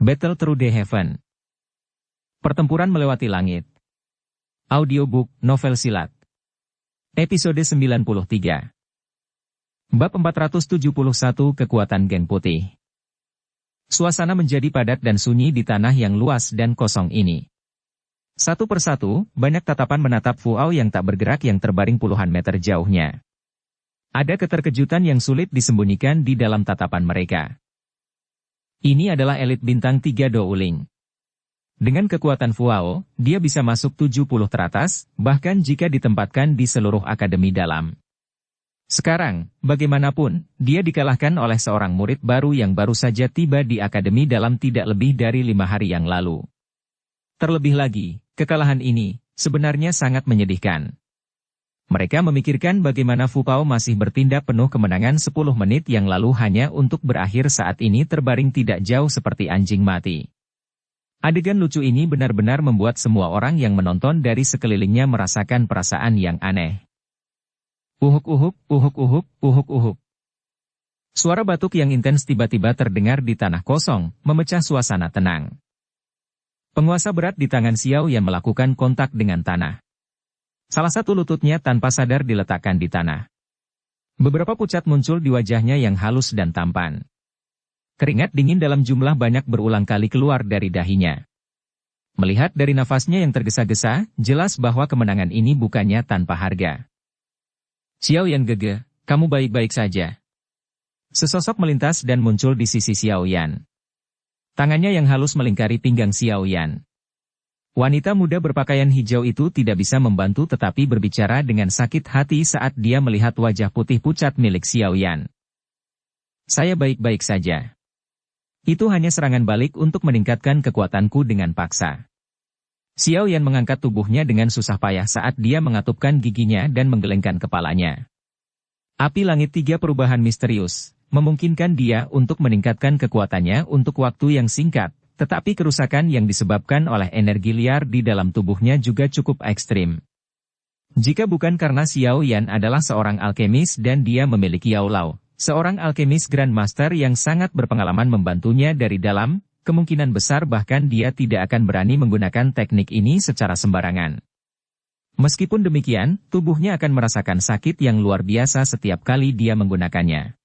Battle Through the Heaven. Pertempuran melewati langit. Audiobook, novel silat. Episode 93. Bab 471 Kekuatan Geng Putih. Suasana menjadi padat dan sunyi di tanah yang luas dan kosong ini. Satu persatu, banyak tatapan menatap Fuao yang tak bergerak yang terbaring puluhan meter jauhnya. Ada keterkejutan yang sulit disembunyikan di dalam tatapan mereka. Ini adalah elit bintang 3 Douling. Dengan kekuatan Fuao, dia bisa masuk 70 teratas, bahkan jika ditempatkan di seluruh akademi dalam. Sekarang, bagaimanapun, dia dikalahkan oleh seorang murid baru yang baru saja tiba di akademi dalam tidak lebih dari 5 hari yang lalu. Terlebih lagi, kekalahan ini sebenarnya sangat menyedihkan. Mereka memikirkan bagaimana Fuao masih bertindak penuh kemenangan 10 menit yang lalu hanya untuk berakhir saat ini terbaring tidak jauh seperti anjing mati. Adegan lucu ini benar-benar membuat semua orang yang menonton dari sekelilingnya merasakan perasaan yang aneh. Uhuk-uhuk, uhuk-uhuk, uhuk-uhuk. Suara batuk yang intens tiba-tiba terdengar di tanah kosong, memecah suasana tenang. Penguasa berat di tangan Xiao Yan melakukan kontak dengan tanah. Salah satu lututnya tanpa sadar diletakkan di tanah. Beberapa pucat muncul di wajahnya yang halus dan tampan. Keringat dingin dalam jumlah banyak berulang kali keluar dari dahinya. Melihat dari nafasnya yang tergesa-gesa, jelas bahwa kemenangan ini bukannya tanpa harga. Xiao Yan gege, kamu baik-baik saja. Sesosok melintas dan muncul di sisi Xiao Yan. Tangannya yang halus melingkari pinggang Xiao Yan. Wanita muda berpakaian hijau itu tidak bisa membantu tetapi berbicara dengan sakit hati saat dia melihat wajah putih pucat milik Xiao Yan. Saya baik-baik saja. Itu hanya serangan balik untuk meningkatkan kekuatanku dengan paksa. Xiao Yan mengangkat tubuhnya dengan susah payah saat dia mengatupkan giginya dan menggelengkan kepalanya. Api langit 3 perubahan misterius, memungkinkan dia untuk meningkatkan kekuatannya untuk waktu yang singkat. Tetapi kerusakan yang disebabkan oleh energi liar di dalam tubuhnya juga cukup ekstrim. Jika bukan karena Xiao Yan adalah seorang alkemis dan dia memiliki Yao Lao, seorang alkemis Grandmaster yang sangat berpengalaman membantunya dari dalam, kemungkinan besar bahkan dia tidak akan berani menggunakan teknik ini secara sembarangan. Meskipun demikian, tubuhnya akan merasakan sakit yang luar biasa setiap kali dia menggunakannya.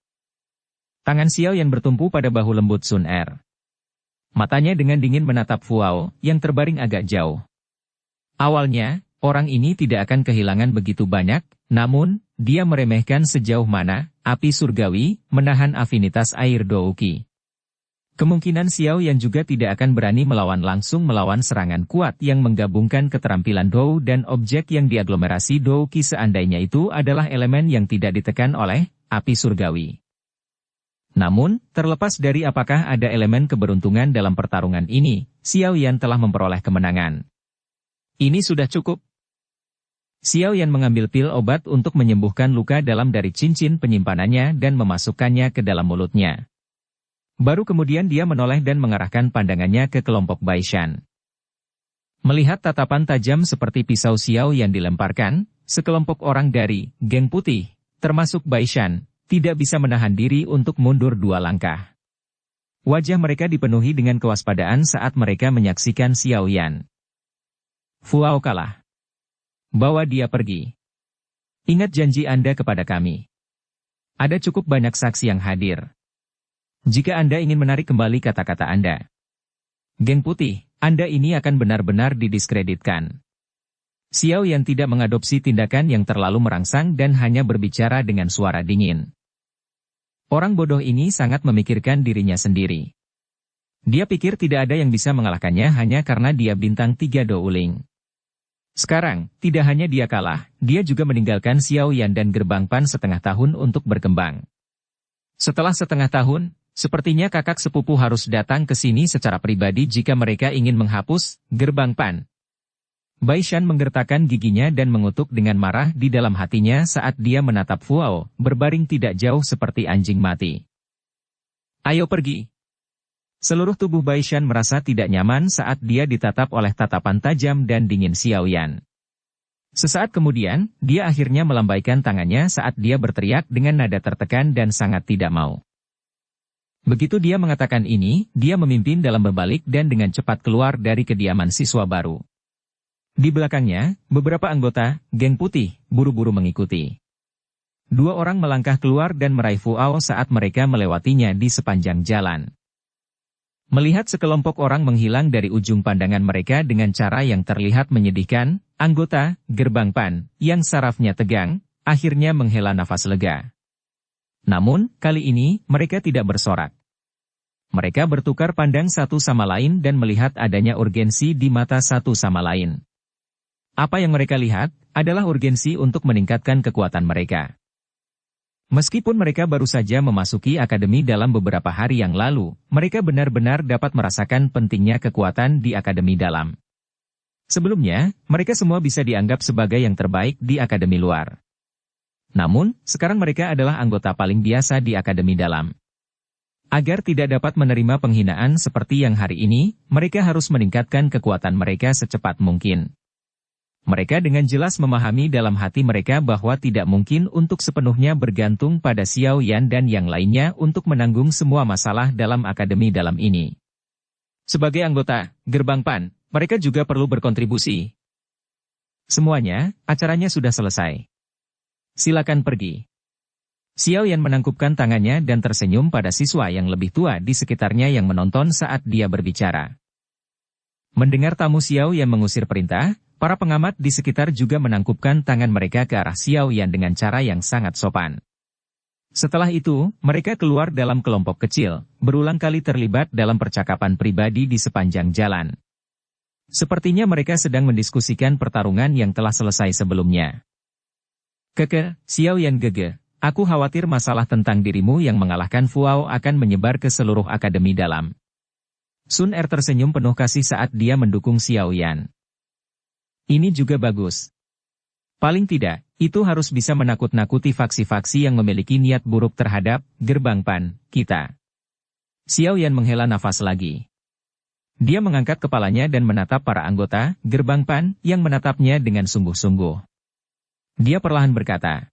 Tangan Xiao Yan bertumpu pada bahu lembut Sun Er. Matanya dengan dingin menatap Fuao, yang terbaring agak jauh. Awalnya, orang ini tidak akan kehilangan begitu banyak, namun, dia meremehkan sejauh mana, api surgawi, menahan afinitas air Douqi. Kemungkinan Xiao Yan juga tidak akan berani melawan langsung melawan serangan kuat yang menggabungkan keterampilan Dou dan objek yang diaglomerasi Douqi seandainya itu adalah elemen yang tidak ditekan oleh api surgawi. Namun, terlepas dari apakah ada elemen keberuntungan dalam pertarungan ini, Xiao Yan telah memperoleh kemenangan. Ini sudah cukup. Xiao Yan mengambil pil obat untuk menyembuhkan luka dalam dari cincin penyimpanannya dan memasukkannya ke dalam mulutnya. Baru kemudian dia menoleh dan mengarahkan pandangannya ke kelompok Baishan. Melihat tatapan tajam seperti pisau Xiao Yan dilemparkan, sekelompok orang dari Geng Putih, termasuk Baishan, tidak bisa menahan diri untuk mundur 2 langkah. Wajah mereka dipenuhi dengan kewaspadaan saat mereka menyaksikan Xiao Yan. Fuao kalah. Bawa dia pergi. Ingat janji Anda kepada kami. Ada cukup banyak saksi yang hadir. Jika Anda ingin menarik kembali kata-kata Anda. Geng Putih, Anda ini akan benar-benar didiskreditkan. Xiao Yan tidak mengadopsi tindakan yang terlalu merangsang dan hanya berbicara dengan suara dingin. Orang bodoh ini sangat memikirkan dirinya sendiri. Dia pikir tidak ada yang bisa mengalahkannya hanya karena dia bintang 3 Douling. Sekarang, tidak hanya dia kalah, dia juga meninggalkan Xiao Yan dan Gerbang Pan setengah tahun untuk berkembang. Setelah setengah tahun, sepertinya kakak sepupu harus datang ke sini secara pribadi jika mereka ingin menghapus Gerbang Pan. Baishan menggertakkan giginya dan mengutuk dengan marah di dalam hatinya saat dia menatap Fuao, berbaring tidak jauh seperti anjing mati. Ayo pergi. Seluruh tubuh Baishan merasa tidak nyaman saat dia ditatap oleh tatapan tajam dan dingin Xiao Yan. Sesaat kemudian, dia akhirnya melambaikan tangannya saat dia berteriak dengan nada tertekan dan sangat tidak mau. Begitu dia mengatakan ini, dia memimpin dalam berbalik dan dengan cepat keluar dari kediaman siswa baru. Di belakangnya, beberapa anggota geng putih buru-buru mengikuti. Dua orang melangkah keluar dan meraih Fu Ao saat mereka melewatinya di sepanjang jalan. Melihat sekelompok orang menghilang dari ujung pandangan mereka dengan cara yang terlihat menyedihkan, anggota Gerbang Pan, yang sarafnya tegang, akhirnya menghela nafas lega. Namun, kali ini, mereka tidak bersorak. Mereka bertukar pandang satu sama lain dan melihat adanya urgensi di mata satu sama lain. Apa yang mereka lihat, adalah urgensi untuk meningkatkan kekuatan mereka. Meskipun mereka baru saja memasuki akademi dalam beberapa hari yang lalu, mereka benar-benar dapat merasakan pentingnya kekuatan di akademi dalam. Sebelumnya, mereka semua bisa dianggap sebagai yang terbaik di akademi luar. Namun, sekarang mereka adalah anggota paling biasa di akademi dalam. Agar tidak dapat menerima penghinaan seperti yang hari ini, mereka harus meningkatkan kekuatan mereka secepat mungkin. Mereka dengan jelas memahami dalam hati mereka bahwa tidak mungkin untuk sepenuhnya bergantung pada Xiao Yan dan yang lainnya untuk menanggung semua masalah dalam akademi dalam ini. Sebagai anggota Gerbang Pan, mereka juga perlu berkontribusi. Semuanya, acaranya sudah selesai. Silakan pergi. Xiao Yan menangkupkan tangannya dan tersenyum pada siswa yang lebih tua di sekitarnya yang menonton saat dia berbicara. Mendengar tamu Xiao Yan mengusir perintah, para pengamat di sekitar juga menangkupkan tangan mereka ke arah Xiao Yan dengan cara yang sangat sopan. Setelah itu, mereka keluar dalam kelompok kecil, berulang kali terlibat dalam percakapan pribadi di sepanjang jalan. Sepertinya mereka sedang mendiskusikan pertarungan yang telah selesai sebelumnya. Keke, Xiao Yan Gege, aku khawatir masalah tentang dirimu yang mengalahkan Fu Ao akan menyebar ke seluruh akademi dalam. Sun Er tersenyum penuh kasih saat dia mendukung Xiao Yan. Ini juga bagus. Paling tidak, itu harus bisa menakut-nakuti faksi-faksi yang memiliki niat buruk terhadap Gerbang Pan, kita. Xiao Yan menghela nafas lagi. Dia mengangkat kepalanya dan menatap para anggota Gerbang Pan yang menatapnya dengan sungguh-sungguh. Dia perlahan berkata,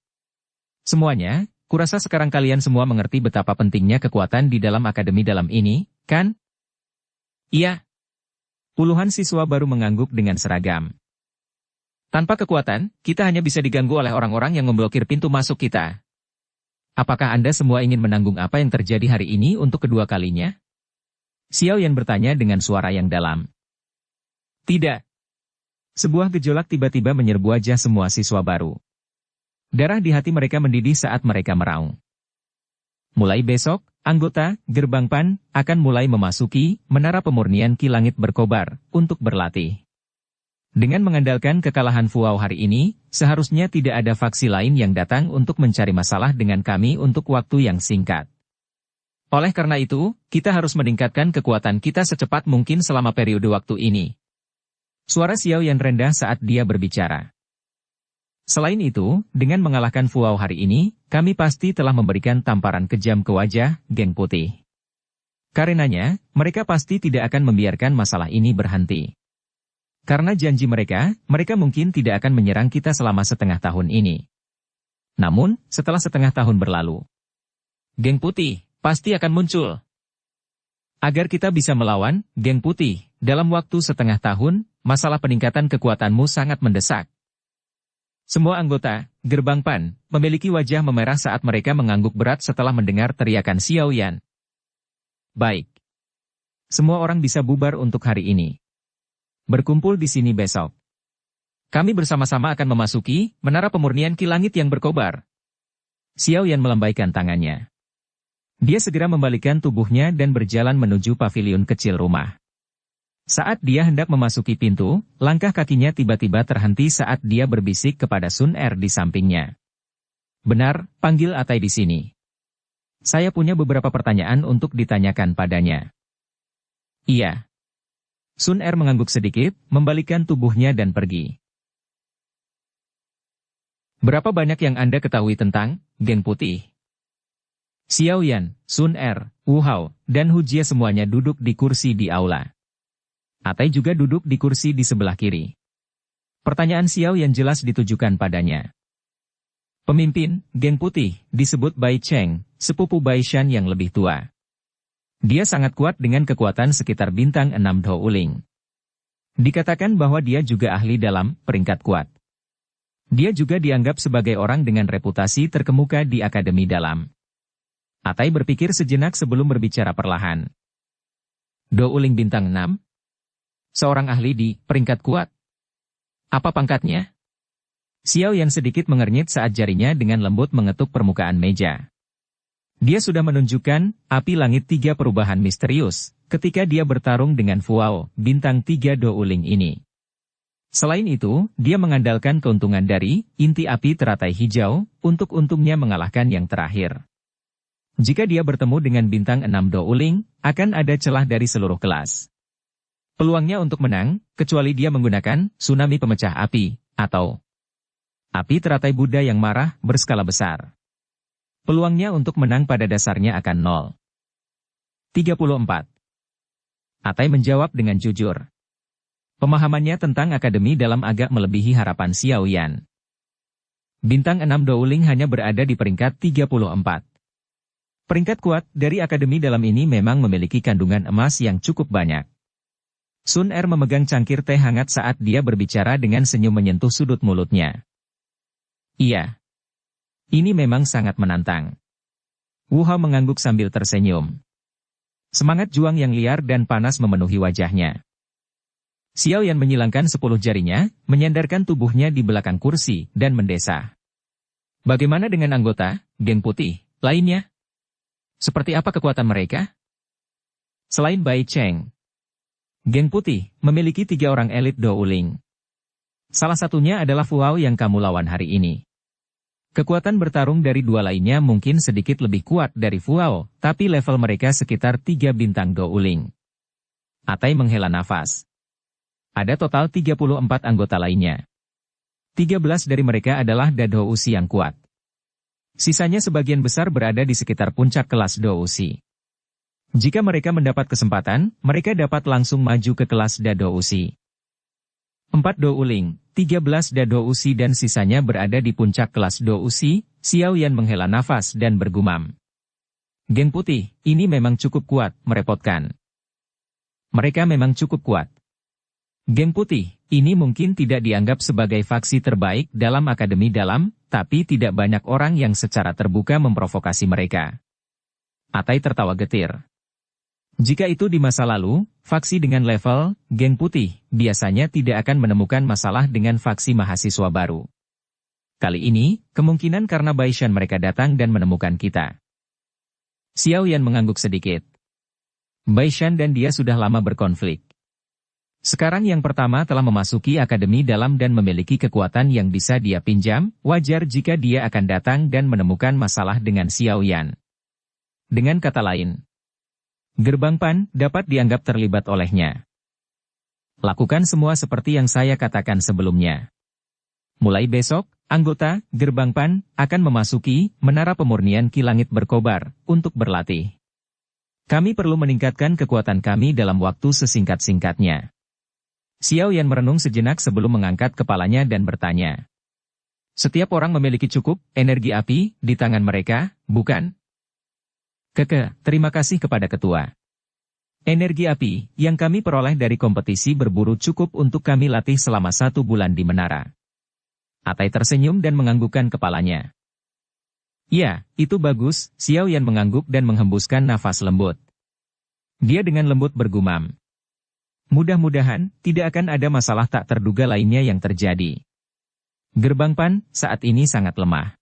"Semuanya, kurasa sekarang kalian semua mengerti betapa pentingnya kekuatan di dalam akademi dalam ini, kan?" "Iya." Puluhan siswa baru mengangguk dengan seragam. "Tanpa kekuatan, kita hanya bisa diganggu oleh orang-orang yang memblokir pintu masuk kita. Apakah Anda semua ingin menanggung apa yang terjadi hari ini untuk kedua kalinya?" Xiao Yan bertanya dengan suara yang dalam. "Tidak." Sebuah gejolak tiba-tiba menyerbu wajah semua siswa baru. Darah di hati mereka mendidih saat mereka meraung. Mulai besok, anggota Gerbang Pan akan mulai memasuki Menara Pemurnian Ki Langit Berkobar untuk berlatih. Dengan mengandalkan kekalahan Fu Ao hari ini, seharusnya tidak ada faksi lain yang datang untuk mencari masalah dengan kami untuk waktu yang singkat. Oleh karena itu, kita harus meningkatkan kekuatan kita secepat mungkin selama periode waktu ini. Suara Xiao Yan rendah saat dia berbicara. Selain itu, dengan mengalahkan Fu Ao hari ini, kami pasti telah memberikan tamparan kejam ke wajah geng putih. Karenanya, mereka pasti tidak akan membiarkan masalah ini berhenti. Karena janji mereka mungkin tidak akan menyerang kita selama setengah tahun ini. Namun, setelah setengah tahun berlalu, geng putih pasti akan muncul. Agar kita bisa melawan geng putih dalam waktu setengah tahun, masalah peningkatan kekuatanmu sangat mendesak. Semua anggota Gerbang Pan memiliki wajah memerah saat mereka mengangguk berat setelah mendengar teriakan Xiao Yan. Baik. Semua orang bisa bubar untuk hari ini. Berkumpul di sini besok. Kami bersama-sama akan memasuki Menara Pemurnian Ki Langit yang Berkobar. Xiao Yan melambaikan tangannya. Dia segera membalikkan tubuhnya dan berjalan menuju pavilion kecil rumah. Saat dia hendak memasuki pintu, langkah kakinya tiba-tiba terhenti saat dia berbisik kepada Sun Er di sampingnya. "Benar, panggil Atai di sini. Saya punya beberapa pertanyaan untuk ditanyakan padanya." "Iya." Sun Er mengangguk sedikit, membalikkan tubuhnya dan pergi. "Berapa banyak yang Anda ketahui tentang geng putih?" Xiao Yan, Sun Er, Wu Hao, dan Hu Jie semuanya duduk di kursi di aula. Atai juga duduk di kursi di sebelah kiri. Pertanyaan Xiao Yan jelas ditujukan padanya. Pemimpin geng putih disebut Bai Cheng, sepupu Bai Shan yang lebih tua. Dia sangat kuat dengan kekuatan sekitar bintang 6 Do Uling. Dikatakan bahwa dia juga ahli dalam peringkat kuat. Dia juga dianggap sebagai orang dengan reputasi terkemuka di Akademi Dalam. Atai berpikir sejenak sebelum berbicara perlahan. Do Uling bintang 6? Seorang ahli di peringkat kuat? Apa pangkatnya? Xiao Yan sedikit mengernyit saat jarinya dengan lembut mengetuk permukaan meja. Dia sudah menunjukkan api langit 3 perubahan misterius ketika dia bertarung dengan Fuao, bintang 3 Do Uling ini. Selain itu, dia mengandalkan keuntungan dari inti api teratai hijau untuk untungnya mengalahkan yang terakhir. Jika dia bertemu dengan bintang 6 Do Uling, akan ada celah dari seluruh kelas. Peluangnya untuk menang, kecuali dia menggunakan tsunami pemecah api, atau api teratai Buddha yang marah berskala besar. Peluangnya untuk menang pada dasarnya akan 0. 34. Atai menjawab dengan jujur. Pemahamannya tentang Akademi Dalam agak melebihi harapan Xiao Yan. Bintang 6 Do Uling hanya berada di peringkat 34. Peringkat kuat dari Akademi Dalam ini memang memiliki kandungan emas yang cukup banyak. Sun Er memegang cangkir teh hangat saat dia berbicara dengan senyum menyentuh sudut mulutnya. Iya. Ini memang sangat menantang. Wu Hao mengangguk sambil tersenyum. Semangat juang yang liar dan panas memenuhi wajahnya. Xiao Yan menyilangkan 10 jarinya, menyandarkan tubuhnya di belakang kursi, dan mendesah. Bagaimana dengan anggota, geng putih, lainnya? Seperti apa kekuatan mereka? Selain Bai Cheng, geng putih memiliki 3 orang elit Do Uling. Salah satunya adalah Fuao yang kamu lawan hari ini. Kekuatan bertarung dari 2 lainnya mungkin sedikit lebih kuat dari Fuao, tapi level mereka sekitar 3 bintang Do Uling. Atai menghela nafas. Ada total 34 anggota lainnya. 13 dari mereka adalah Dado Usi yang kuat. Sisanya sebagian besar berada di sekitar puncak kelas Do Usi. Jika mereka mendapat kesempatan, mereka dapat langsung maju ke kelas Dado Usi. 4 Do Uling, 13 Dado Usi dan sisanya berada di puncak kelas Do Usi. Xiao Yan menghela nafas dan bergumam. Geng putih, ini memang cukup kuat, merepotkan. Mereka memang cukup kuat. Geng putih, ini mungkin tidak dianggap sebagai faksi terbaik dalam Akademi Dalam, tapi tidak banyak orang yang secara terbuka memprovokasi mereka. Atai tertawa getir. Jika itu di masa lalu, faksi dengan level geng putih biasanya tidak akan menemukan masalah dengan faksi mahasiswa baru. Kali ini, kemungkinan karena Baishan mereka datang dan menemukan kita. Xiao Yan mengangguk sedikit. Baishan dan dia sudah lama berkonflik. Sekarang yang pertama telah memasuki Akademi Dalam dan memiliki kekuatan yang bisa dia pinjam, wajar jika dia akan datang dan menemukan masalah dengan Xiao Yan. Dengan kata lain, Gerbang Pan dapat dianggap terlibat olehnya. Lakukan semua seperti yang saya katakan sebelumnya. Mulai besok, anggota Gerbang Pan akan memasuki Menara Pemurnian Ki Langit Berkobar untuk berlatih. Kami perlu meningkatkan kekuatan kami dalam waktu sesingkat-singkatnya. Xiao Yan merenung sejenak sebelum mengangkat kepalanya dan bertanya. Setiap orang memiliki cukup energi api di tangan mereka, bukan? Terima kasih kepada ketua. Energi api yang kami peroleh dari kompetisi berburu cukup untuk kami latih selama 1 bulan di menara. Atai tersenyum dan menganggukkan kepalanya. Ya, itu bagus, Xiao Yan mengangguk dan menghembuskan nafas lembut. Dia dengan lembut bergumam. Mudah-mudahan, tidak akan ada masalah tak terduga lainnya yang terjadi. Gerbang Pan saat ini sangat lemah.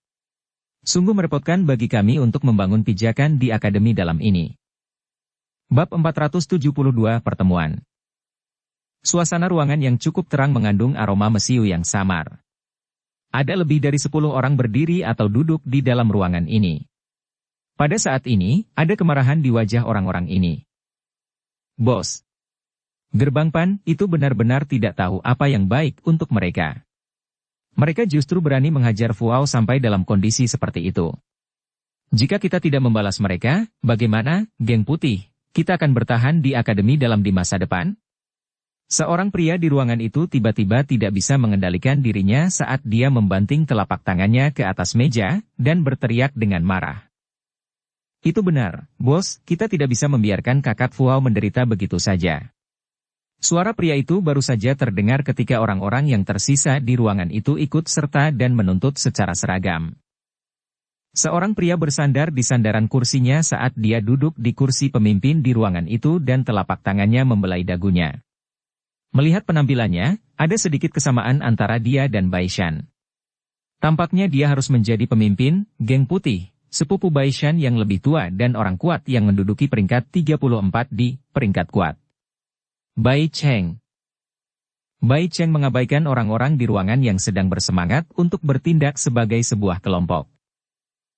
Sungguh merepotkan bagi kami untuk membangun pijakan di Akademi Dalam ini. Bab 472 Pertemuan. Suasana ruangan yang cukup terang mengandung aroma mesiu yang samar. Ada lebih dari 10 orang berdiri atau duduk di dalam ruangan ini. Pada saat ini, ada kemarahan di wajah orang-orang ini. Bos. Gerbang Pan itu benar-benar tidak tahu apa yang baik untuk mereka. Mereka justru berani menghajar Fuao sampai dalam kondisi seperti itu. Jika kita tidak membalas mereka, bagaimana, geng putih, kita akan bertahan di Akademi Dalam di masa depan? Seorang pria di ruangan itu tiba-tiba tidak bisa mengendalikan dirinya saat dia membanting telapak tangannya ke atas meja dan berteriak dengan marah. Itu benar, bos, kita tidak bisa membiarkan kakak Fuao menderita begitu saja. Suara pria itu baru saja terdengar ketika orang-orang yang tersisa di ruangan itu ikut serta dan menuntut secara seragam. Seorang pria bersandar di sandaran kursinya saat dia duduk di kursi pemimpin di ruangan itu dan telapak tangannya membelai dagunya. Melihat penampilannya, ada sedikit kesamaan antara dia dan Baishan. Tampaknya dia harus menjadi pemimpin, geng putih, sepupu Baishan yang lebih tua dan orang kuat yang menduduki peringkat 34 di peringkat kuat. Bai Cheng. Bai Cheng mengabaikan orang-orang di ruangan yang sedang bersemangat untuk bertindak sebagai sebuah kelompok.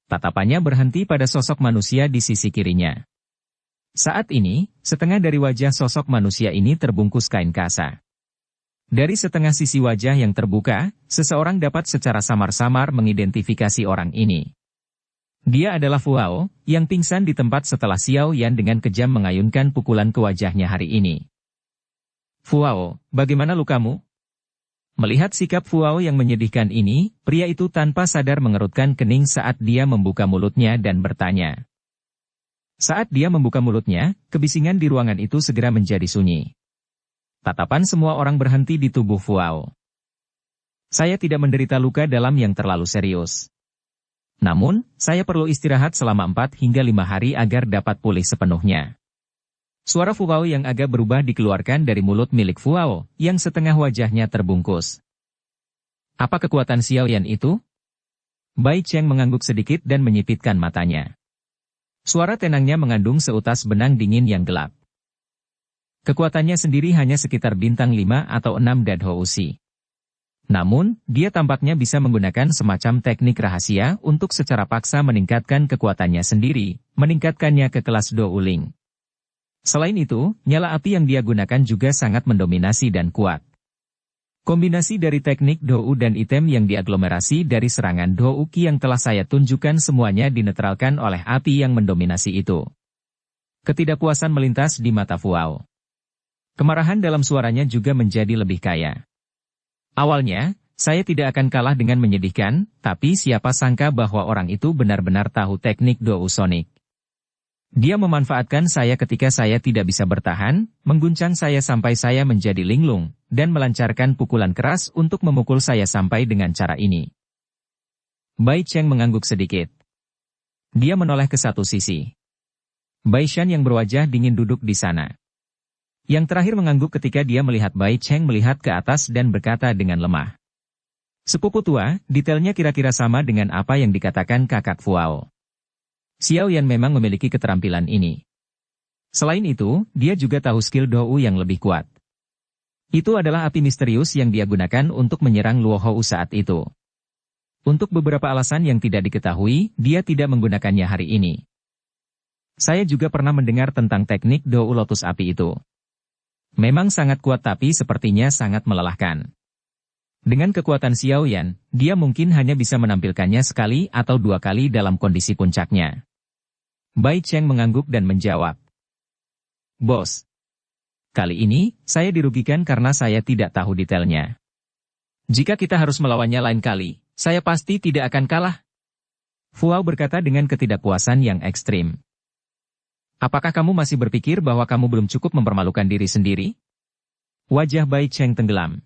Tatapannya berhenti pada sosok manusia di sisi kirinya. Saat ini, setengah dari wajah sosok manusia ini terbungkus kain kasa. Dari setengah sisi wajah yang terbuka, seseorang dapat secara samar-samar mengidentifikasi orang ini. Dia adalah Fuao, yang pingsan di tempat setelah Xiao Yan dengan kejam mengayunkan pukulan ke wajahnya hari ini. Fuao, bagaimana lukamu? Melihat sikap Fuao yang menyedihkan ini, pria itu tanpa sadar mengerutkan kening saat dia membuka mulutnya dan bertanya. Saat dia membuka mulutnya, kebisingan di ruangan itu segera menjadi sunyi. Tatapan semua orang berhenti di tubuh Fuao. Saya tidak menderita luka dalam yang terlalu serius. Namun, saya perlu istirahat selama 4 hingga 5 hari agar dapat pulih sepenuhnya. Suara Fuao yang agak berubah dikeluarkan dari mulut milik Fuao, yang setengah wajahnya terbungkus. Apa kekuatan Xiao Yan itu? Bai Cheng mengangguk sedikit dan menyipitkan matanya. Suara tenangnya mengandung seutas benang dingin yang gelap. Kekuatannya sendiri hanya sekitar bintang 5 atau 6 Dadhousi. Namun, dia tampaknya bisa menggunakan semacam teknik rahasia untuk secara paksa meningkatkan kekuatannya sendiri, meningkatkannya ke kelas Douling. Selain itu, nyala api yang dia gunakan juga sangat mendominasi dan kuat. Kombinasi dari teknik Dou dan item yang diaglomerasi dari serangan Dou Qi yang telah saya tunjukkan semuanya dinetralkan oleh api yang mendominasi itu. Ketidakpuasan melintas di mata Fuao. Kemarahan dalam suaranya juga menjadi lebih kaya. Awalnya, saya tidak akan kalah dengan menyedihkan, tapi siapa sangka bahwa orang itu benar-benar tahu teknik Dou Sonic. Dia memanfaatkan saya ketika saya tidak bisa bertahan, mengguncang saya sampai saya menjadi linglung, dan melancarkan pukulan keras untuk memukul saya sampai dengan cara ini. Bai Cheng mengangguk sedikit. Dia menoleh ke satu sisi. Bai Shan yang berwajah dingin duduk di sana. Yang terakhir mengangguk ketika dia melihat Bai Cheng melihat ke atas dan berkata dengan lemah. Sepupu tua, detailnya kira-kira sama dengan apa yang dikatakan kakak Fuao. Xiao Yan memang memiliki keterampilan ini. Selain itu, dia juga tahu skill Dou yang lebih kuat. Itu adalah api misterius yang dia gunakan untuk menyerang Luo Hou saat itu. Untuk beberapa alasan yang tidak diketahui, dia tidak menggunakannya hari ini. Saya juga pernah mendengar tentang teknik Dou Lotus Api itu. Memang sangat kuat tapi sepertinya sangat melelahkan. Dengan kekuatan Xiao Yan, dia mungkin hanya bisa menampilkannya sekali atau 2 kali dalam kondisi puncaknya. Bai Cheng mengangguk dan menjawab. Bos. Kali ini, saya dirugikan karena saya tidak tahu detailnya. Jika kita harus melawannya lain kali, saya pasti tidak akan kalah. Fuao berkata dengan ketidakpuasan yang ekstrim. Apakah kamu masih berpikir bahwa kamu belum cukup mempermalukan diri sendiri? Wajah Bai Cheng tenggelam.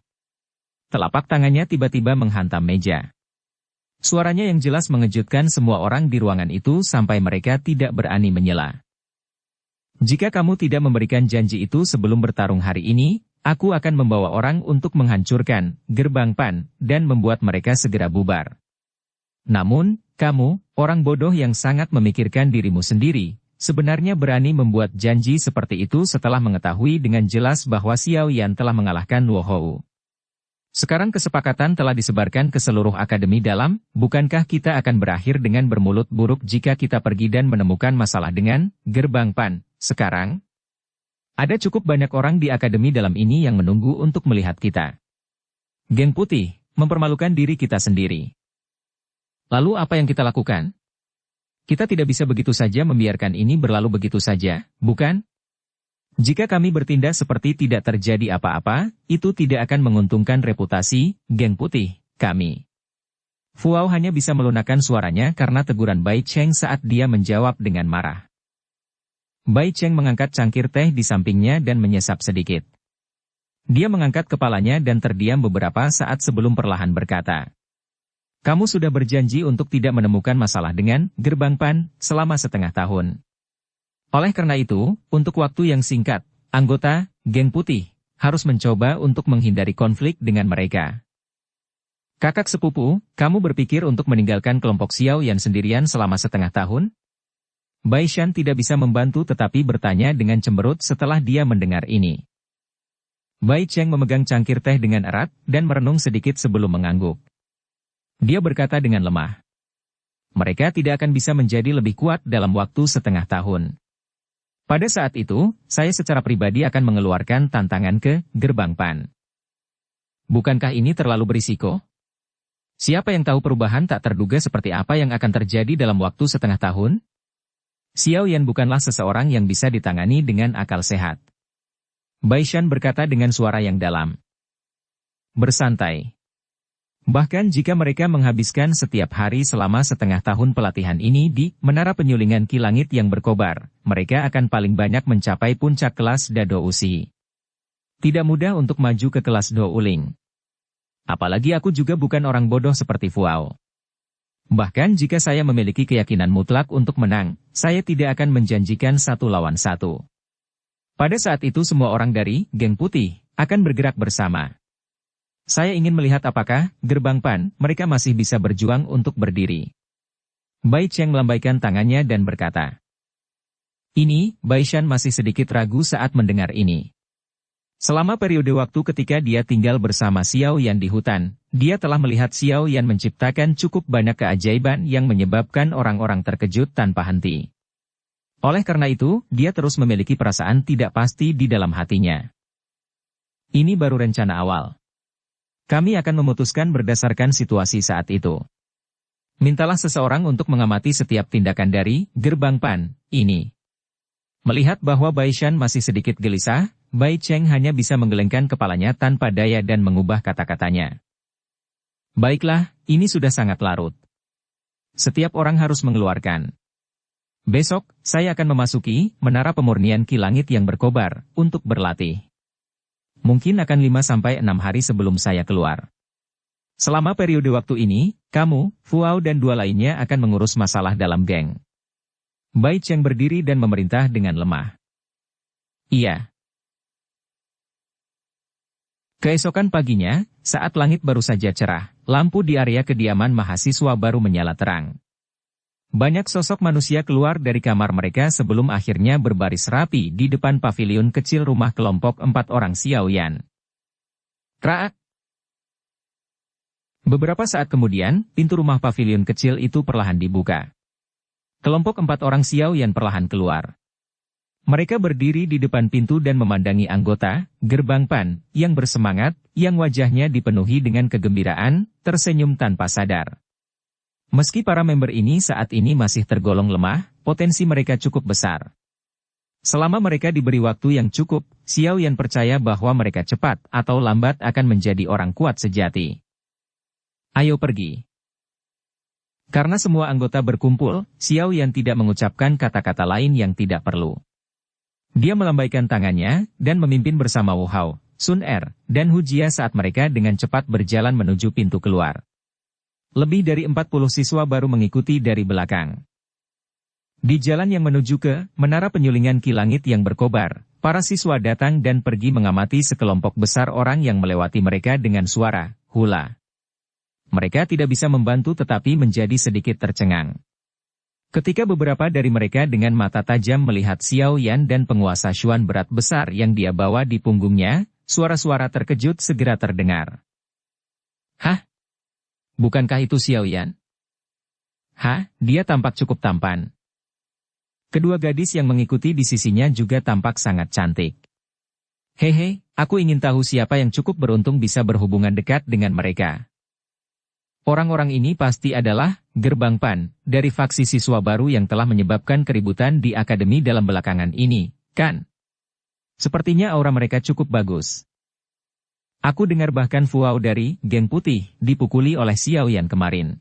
Telapak tangannya tiba-tiba menghantam meja. Suaranya yang jelas mengejutkan semua orang di ruangan itu sampai mereka tidak berani menyela. Jika kamu tidak memberikan janji itu sebelum bertarung hari ini, aku akan membawa orang untuk menghancurkan gerbang Pan dan membuat mereka segera bubar. Namun, kamu, orang bodoh yang sangat memikirkan dirimu sendiri, sebenarnya berani membuat janji seperti itu setelah mengetahui dengan jelas bahwa Xiao Yan telah mengalahkan Luo Hou. Sekarang kesepakatan telah disebarkan ke seluruh akademi dalam, bukankah kita akan berakhir dengan bermulut buruk jika kita pergi dan menemukan masalah dengan gerbang Pan, sekarang? Ada cukup banyak orang di akademi dalam ini yang menunggu untuk melihat kita. Geng Putih, mempermalukan diri kita sendiri. Lalu apa yang kita lakukan? Kita tidak bisa begitu saja membiarkan ini berlalu begitu saja, bukan? Jika kami bertindak seperti tidak terjadi apa-apa, itu tidak akan menguntungkan reputasi, Geng Putih, kami. Fuao hanya bisa melunakkan suaranya karena teguran Bai Cheng saat dia menjawab dengan marah. Bai Cheng mengangkat cangkir teh di sampingnya dan menyesap sedikit. Dia mengangkat kepalanya dan terdiam beberapa saat sebelum perlahan berkata, "Kamu sudah berjanji untuk tidak menemukan masalah dengan Gerbang Pan selama setengah tahun. Oleh karena itu, untuk waktu yang singkat, anggota Geng Putih harus mencoba untuk menghindari konflik dengan mereka. Kakak sepupu, kamu berpikir untuk meninggalkan kelompok Xiao Yan sendirian selama setengah tahun?" Bai Shan tidak bisa membantu tetapi bertanya dengan cemberut setelah dia mendengar ini. Bai Cheng memegang cangkir teh dengan erat dan merenung sedikit sebelum mengangguk. Dia berkata dengan lemah, "Mereka tidak akan bisa menjadi lebih kuat dalam waktu setengah tahun. Pada saat itu, saya secara pribadi akan mengeluarkan tantangan ke Gerbang Pan. Bukankah ini terlalu berisiko? Siapa yang tahu perubahan tak terduga seperti apa yang akan terjadi dalam waktu setengah tahun? Xiao Yan bukanlah seseorang yang bisa ditangani dengan akal sehat." Bai Shan berkata dengan suara yang dalam. "Bersantai. Bahkan jika mereka menghabiskan setiap hari selama setengah tahun pelatihan ini di Menara Penyulingan Ki Langit yang berkobar, mereka akan paling banyak mencapai puncak kelas Dado Usi. Tidak mudah untuk maju ke kelas Do Uling. Apalagi aku juga bukan orang bodoh seperti Fuao. Bahkan jika saya memiliki keyakinan mutlak untuk menang, saya tidak akan menjanjikan 1 lawan 1. Pada saat itu semua orang dari Geng Putih akan bergerak bersama. Saya ingin melihat apakah Gerbang Pan mereka masih bisa berjuang untuk berdiri." Bai Cheng melambaikan tangannya dan berkata. Bai Shan masih sedikit ragu saat mendengar ini. Selama periode waktu ketika dia tinggal bersama Xiao Yan di hutan, dia telah melihat Xiao Yan menciptakan cukup banyak keajaiban yang menyebabkan orang-orang terkejut tanpa henti. Oleh karena itu, dia terus memiliki perasaan tidak pasti di dalam hatinya. Ini baru rencana awal. Kami akan memutuskan berdasarkan situasi saat itu. Mintalah seseorang untuk mengamati setiap tindakan dari Gerbang Pan ini. Melihat bahwa Bai Shan masih sedikit gelisah, Bai Cheng hanya bisa menggelengkan kepalanya tanpa daya dan mengubah kata-katanya. "Baiklah, ini sudah sangat larut. Setiap orang harus mengeluarkan. Besok, saya akan memasuki Menara Pemurnian Ki Langit yang berkobar untuk berlatih. Mungkin akan 5-6 hari sebelum saya keluar. Selama periode waktu ini, kamu, Fuao dan 2 lainnya akan mengurus masalah dalam geng." Bai Cheng berdiri dan memerintah dengan lemah. "Iya." Keesokan paginya, saat langit baru saja cerah, lampu di area kediaman mahasiswa baru menyala terang. Banyak sosok manusia keluar dari kamar mereka sebelum akhirnya berbaris rapi di depan pavilion kecil rumah kelompok 4 orang Xiao Yan. Kraak! Beberapa saat kemudian, pintu rumah pavilion kecil itu perlahan dibuka. Kelompok 4 orang Xiao Yan perlahan keluar. Mereka berdiri di depan pintu dan memandangi anggota Gerbang Pan yang bersemangat, yang wajahnya dipenuhi dengan kegembiraan, tersenyum tanpa sadar. Meski para member ini saat ini masih tergolong lemah, potensi mereka cukup besar. Selama mereka diberi waktu yang cukup, Xiao Yan percaya bahwa mereka cepat atau lambat akan menjadi orang kuat sejati. "Ayo pergi." Karena semua anggota berkumpul, Xiao Yan tidak mengucapkan kata-kata lain yang tidak perlu. Dia melambaikan tangannya, dan memimpin bersama Wu Hao, Sun Er, dan Hu Jia saat mereka dengan cepat berjalan menuju pintu keluar. Lebih dari 40 siswa baru mengikuti dari belakang. Di jalan yang menuju ke Menara Penyulingan Ki Langit yang berkobar, para siswa datang dan pergi mengamati sekelompok besar orang yang melewati mereka dengan suara hula. Mereka tidak bisa membantu tetapi menjadi sedikit tercengang. Ketika beberapa dari mereka dengan mata tajam melihat Xiao Yan dan penguasa Xuan berat besar yang dia bawa di punggungnya, suara-suara terkejut segera terdengar. "Hah? Bukankah itu Xiao Yan? Hah, dia tampak cukup tampan." Kedua gadis yang mengikuti di sisinya juga tampak sangat cantik. "Hehe, aku ingin tahu siapa yang cukup beruntung bisa berhubungan dekat dengan mereka. Orang-orang ini pasti adalah Gerbang Pan, dari faksi siswa baru yang telah menyebabkan keributan di akademi dalam belakangan ini, kan? Sepertinya aura mereka cukup bagus." Aku dengar bahkan Fuao dari geng putih dipukuli oleh Xiao Yan kemarin.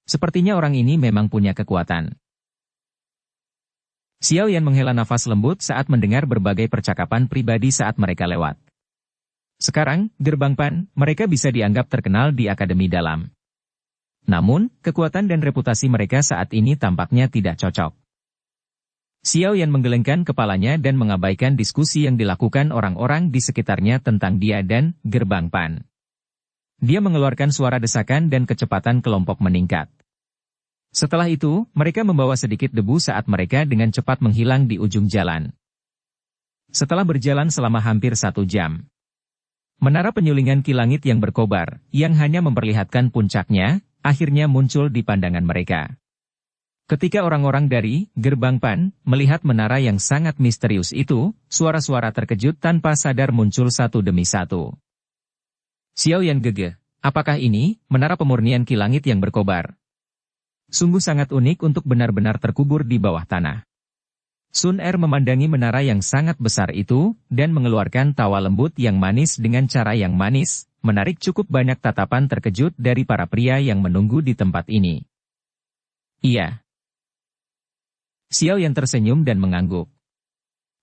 Sepertinya orang ini memang punya kekuatan. Xiao Yan menghela nafas lembut saat mendengar berbagai percakapan pribadi saat mereka lewat. Sekarang, Gerbang Pan, mereka bisa dianggap terkenal di Akademi Dalam. Namun, kekuatan dan reputasi mereka saat ini tampaknya tidak cocok. Xiao Yan menggelengkan kepalanya dan mengabaikan diskusi yang dilakukan orang-orang di sekitarnya tentang dia dan Gerbang Pan. Dia mengeluarkan suara desakan dan kecepatan kelompok meningkat. Setelah itu, mereka membawa sedikit debu saat mereka dengan cepat menghilang di ujung jalan. Setelah berjalan selama hampir 1 jam, menara penyulingan ki langit yang berkobar, yang hanya memperlihatkan puncaknya, akhirnya muncul di pandangan mereka. Ketika orang-orang dari Gerbang Pan melihat menara yang sangat misterius itu, suara-suara terkejut tanpa sadar muncul satu demi satu. Xiao Yan gegeh, apakah ini menara pemurnian ki langit yang berkobar? Sungguh sangat unik untuk benar-benar terkubur di bawah tanah. Sun Er memandangi menara yang sangat besar itu, dan mengeluarkan tawa lembut yang manis dengan cara yang manis, menarik cukup banyak tatapan terkejut dari para pria yang menunggu di tempat ini. Iya. Xiao Yan tersenyum dan mengangguk.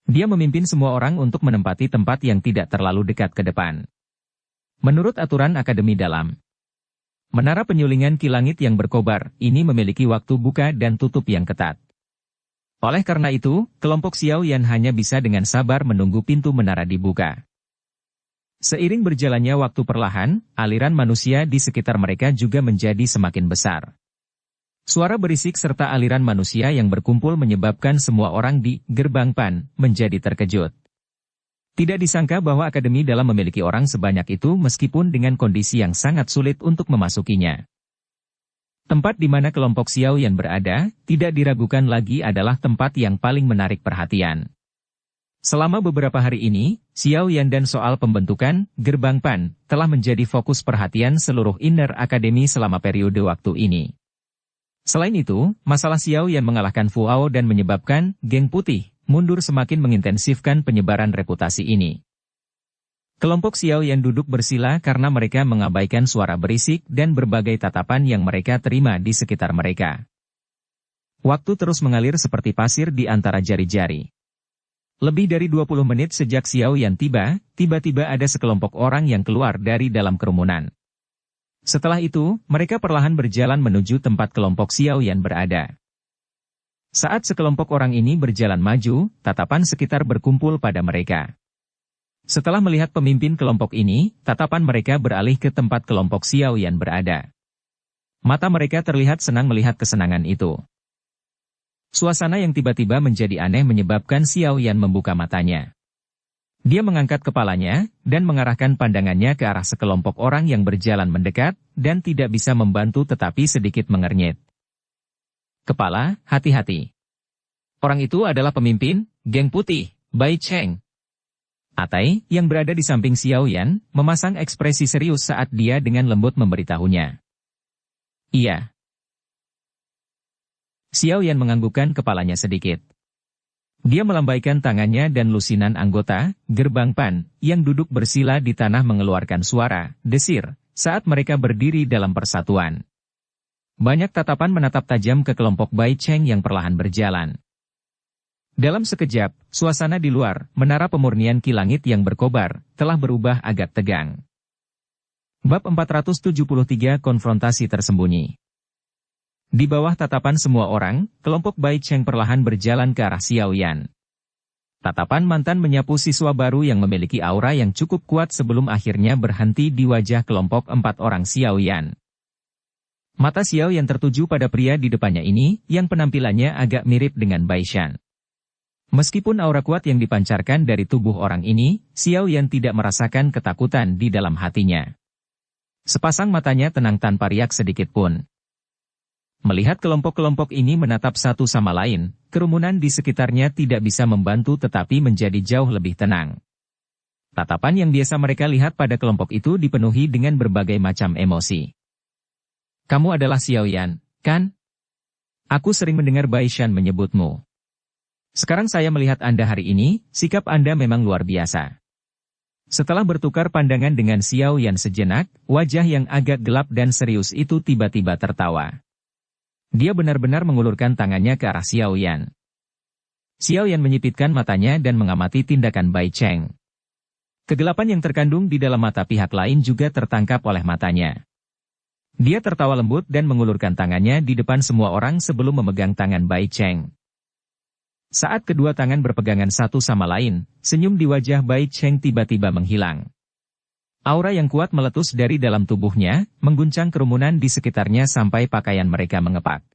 Dia memimpin semua orang untuk menempati tempat yang tidak terlalu dekat ke depan. Menurut aturan Akademi Dalam, menara penyulingan ki langit yang berkobar ini memiliki waktu buka dan tutup yang ketat. Oleh karena itu, kelompok Xiao Yan hanya bisa dengan sabar menunggu pintu menara dibuka. Seiring berjalannya waktu perlahan, aliran manusia di sekitar mereka juga menjadi semakin besar. Suara berisik serta aliran manusia yang berkumpul menyebabkan semua orang di Gerbang Pan menjadi terkejut. Tidak disangka bahwa Akademi Dalam memiliki orang sebanyak itu meskipun dengan kondisi yang sangat sulit untuk memasukinya. Tempat di mana kelompok Xiao Yan berada, tidak diragukan lagi adalah tempat yang paling menarik perhatian. Selama beberapa hari ini, Xiao Yan dan soal pembentukan Gerbang Pan telah menjadi fokus perhatian seluruh Inner Academy selama periode waktu ini. Selain itu, masalah Xiao Yan mengalahkan Fuao dan menyebabkan geng putih mundur semakin mengintensifkan penyebaran reputasi ini. Kelompok Xiao Yan duduk bersila karena mereka mengabaikan suara berisik dan berbagai tatapan yang mereka terima di sekitar mereka. Waktu terus mengalir seperti pasir di antara jari-jari. Lebih dari 20 menit sejak Xiao Yan tiba, tiba-tiba ada sekelompok orang yang keluar dari dalam kerumunan. Setelah itu, mereka perlahan berjalan menuju tempat kelompok Xiao Yan berada. Saat sekelompok orang ini berjalan maju, tatapan sekitar berkumpul pada mereka. Setelah melihat pemimpin kelompok ini, tatapan mereka beralih ke tempat kelompok Xiao Yan berada. Mata mereka terlihat senang melihat kesenangan itu. Suasana yang tiba-tiba menjadi aneh menyebabkan Xiao Yan membuka matanya. Dia mengangkat kepalanya, dan mengarahkan pandangannya ke arah sekelompok orang yang berjalan mendekat, dan tidak bisa membantu tetapi sedikit mengernyit. Kepala, hati-hati. Orang itu adalah pemimpin geng putih, Bai Cheng. Atai, yang berada di samping Xiao Yan, memasang ekspresi serius saat dia dengan lembut memberitahunya. Iya. Xiao Yan menganggukkan kepalanya sedikit. Dia melambaikan tangannya dan lusinan anggota Gerbang Pan yang duduk bersila di tanah mengeluarkan suara desir saat mereka berdiri dalam persatuan. Banyak tatapan menatap tajam ke kelompok Bai Cheng yang perlahan berjalan. Dalam sekejap, suasana di luar menara pemurnian ki langit yang berkobar telah berubah agak tegang. Bab 473 Konfrontasi Tersembunyi. Di bawah tatapan semua orang, kelompok Bai Cheng perlahan berjalan ke arah Xiao Yan. Tatapan mantan menyapu siswa baru yang memiliki aura yang cukup kuat sebelum akhirnya berhenti di wajah kelompok 4 orang Xiao Yan. Mata Xiao Yan tertuju pada pria di depannya ini, yang penampilannya agak mirip dengan Bai Shan. Meskipun aura kuat yang dipancarkan dari tubuh orang ini, Xiao Yan tidak merasakan ketakutan di dalam hatinya. Sepasang matanya tenang tanpa riak sedikit pun. Melihat kelompok-kelompok ini menatap satu sama lain, kerumunan di sekitarnya tidak bisa membantu tetapi menjadi jauh lebih tenang. Tatapan yang biasa mereka lihat pada kelompok itu dipenuhi dengan berbagai macam emosi. Kamu adalah Xiao Yan, kan? Aku sering mendengar Bai Shan menyebutmu. Sekarang saya melihat Anda hari ini, sikap Anda memang luar biasa. Setelah bertukar pandangan dengan Xiao Yan sejenak, wajah yang agak gelap dan serius itu tiba-tiba tertawa. Dia benar-benar mengulurkan tangannya ke arah Xiao Yan. Xiao Yan menyipitkan matanya dan mengamati tindakan Bai Cheng. Kegelapan yang terkandung di dalam mata pihak lain juga tertangkap oleh matanya. Dia tertawa lembut dan mengulurkan tangannya di depan semua orang sebelum memegang tangan Bai Cheng. Saat kedua tangan berpegangan satu sama lain, senyum di wajah Bai Cheng tiba-tiba menghilang. Aura yang kuat meletus dari dalam tubuhnya, mengguncang kerumunan di sekitarnya sampai pakaian mereka mengepak.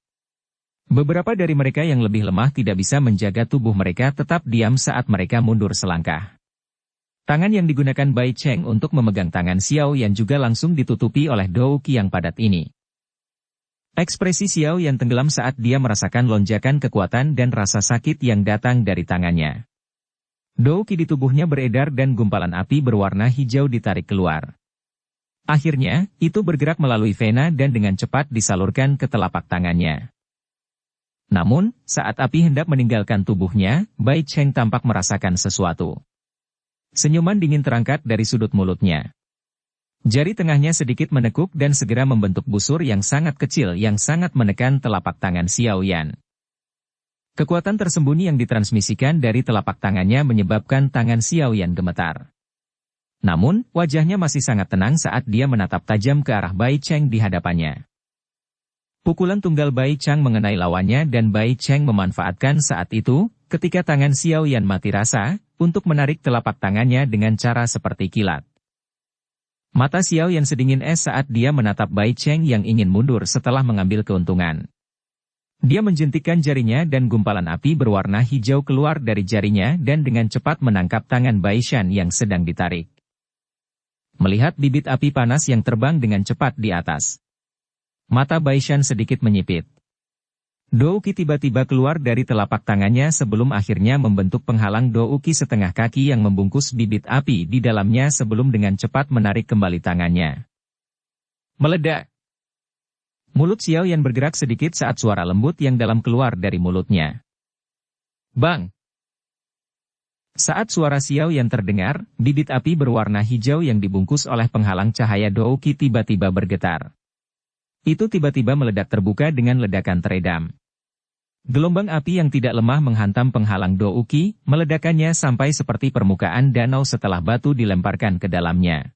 Beberapa dari mereka yang lebih lemah tidak bisa menjaga tubuh mereka tetap diam saat mereka mundur selangkah. Tangan yang digunakan Bai Cheng untuk memegang tangan Xiao Yan juga langsung ditutupi oleh Douqi yang padat ini. Ekspresi Xiao Yan tenggelam saat dia merasakan lonjakan kekuatan dan rasa sakit yang datang dari tangannya. Douqi di tubuhnya beredar dan gumpalan api berwarna hijau ditarik keluar. Akhirnya, itu bergerak melalui vena dan dengan cepat disalurkan ke telapak tangannya. Namun, saat api hendak meninggalkan tubuhnya, Bai Cheng tampak merasakan sesuatu. Senyuman dingin terangkat dari sudut mulutnya. Jari tengahnya sedikit menekuk dan segera membentuk busur yang sangat kecil yang sangat menekan telapak tangan Xiao Yan. Kekuatan tersembunyi yang ditransmisikan dari telapak tangannya menyebabkan tangan Xiao Yan gemetar. Namun, wajahnya masih sangat tenang saat dia menatap tajam ke arah Bai Cheng di hadapannya. Pukulan tunggal Bai Cheng mengenai lawannya dan Bai Cheng memanfaatkan saat itu, ketika tangan Xiao Yan mati rasa, untuk menarik telapak tangannya dengan cara seperti kilat. Mata Xiao Yan sedingin es saat dia menatap Bai Cheng yang ingin mundur setelah mengambil keuntungan. Dia menjentikkan jarinya dan gumpalan api berwarna hijau keluar dari jarinya dan dengan cepat menangkap tangan Bai Shan yang sedang ditarik. Melihat bibit api panas yang terbang dengan cepat di atas, mata Bai Shan sedikit menyipit. Douqi tiba-tiba keluar dari telapak tangannya sebelum akhirnya membentuk penghalang Douqi setengah kaki yang membungkus bibit api di dalamnya sebelum dengan cepat menarik kembali tangannya. Meledak! Mulut Xiao Yan bergerak sedikit saat suara lembut yang dalam keluar dari mulutnya. Bang! Saat suara Xiao Yan terdengar, bibit api berwarna hijau yang dibungkus oleh penghalang cahaya Douqi tiba-tiba bergetar. Itu tiba-tiba meledak terbuka dengan ledakan teredam. Gelombang api yang tidak lemah menghantam penghalang Douqi, meledakannya sampai seperti permukaan danau setelah batu dilemparkan ke dalamnya.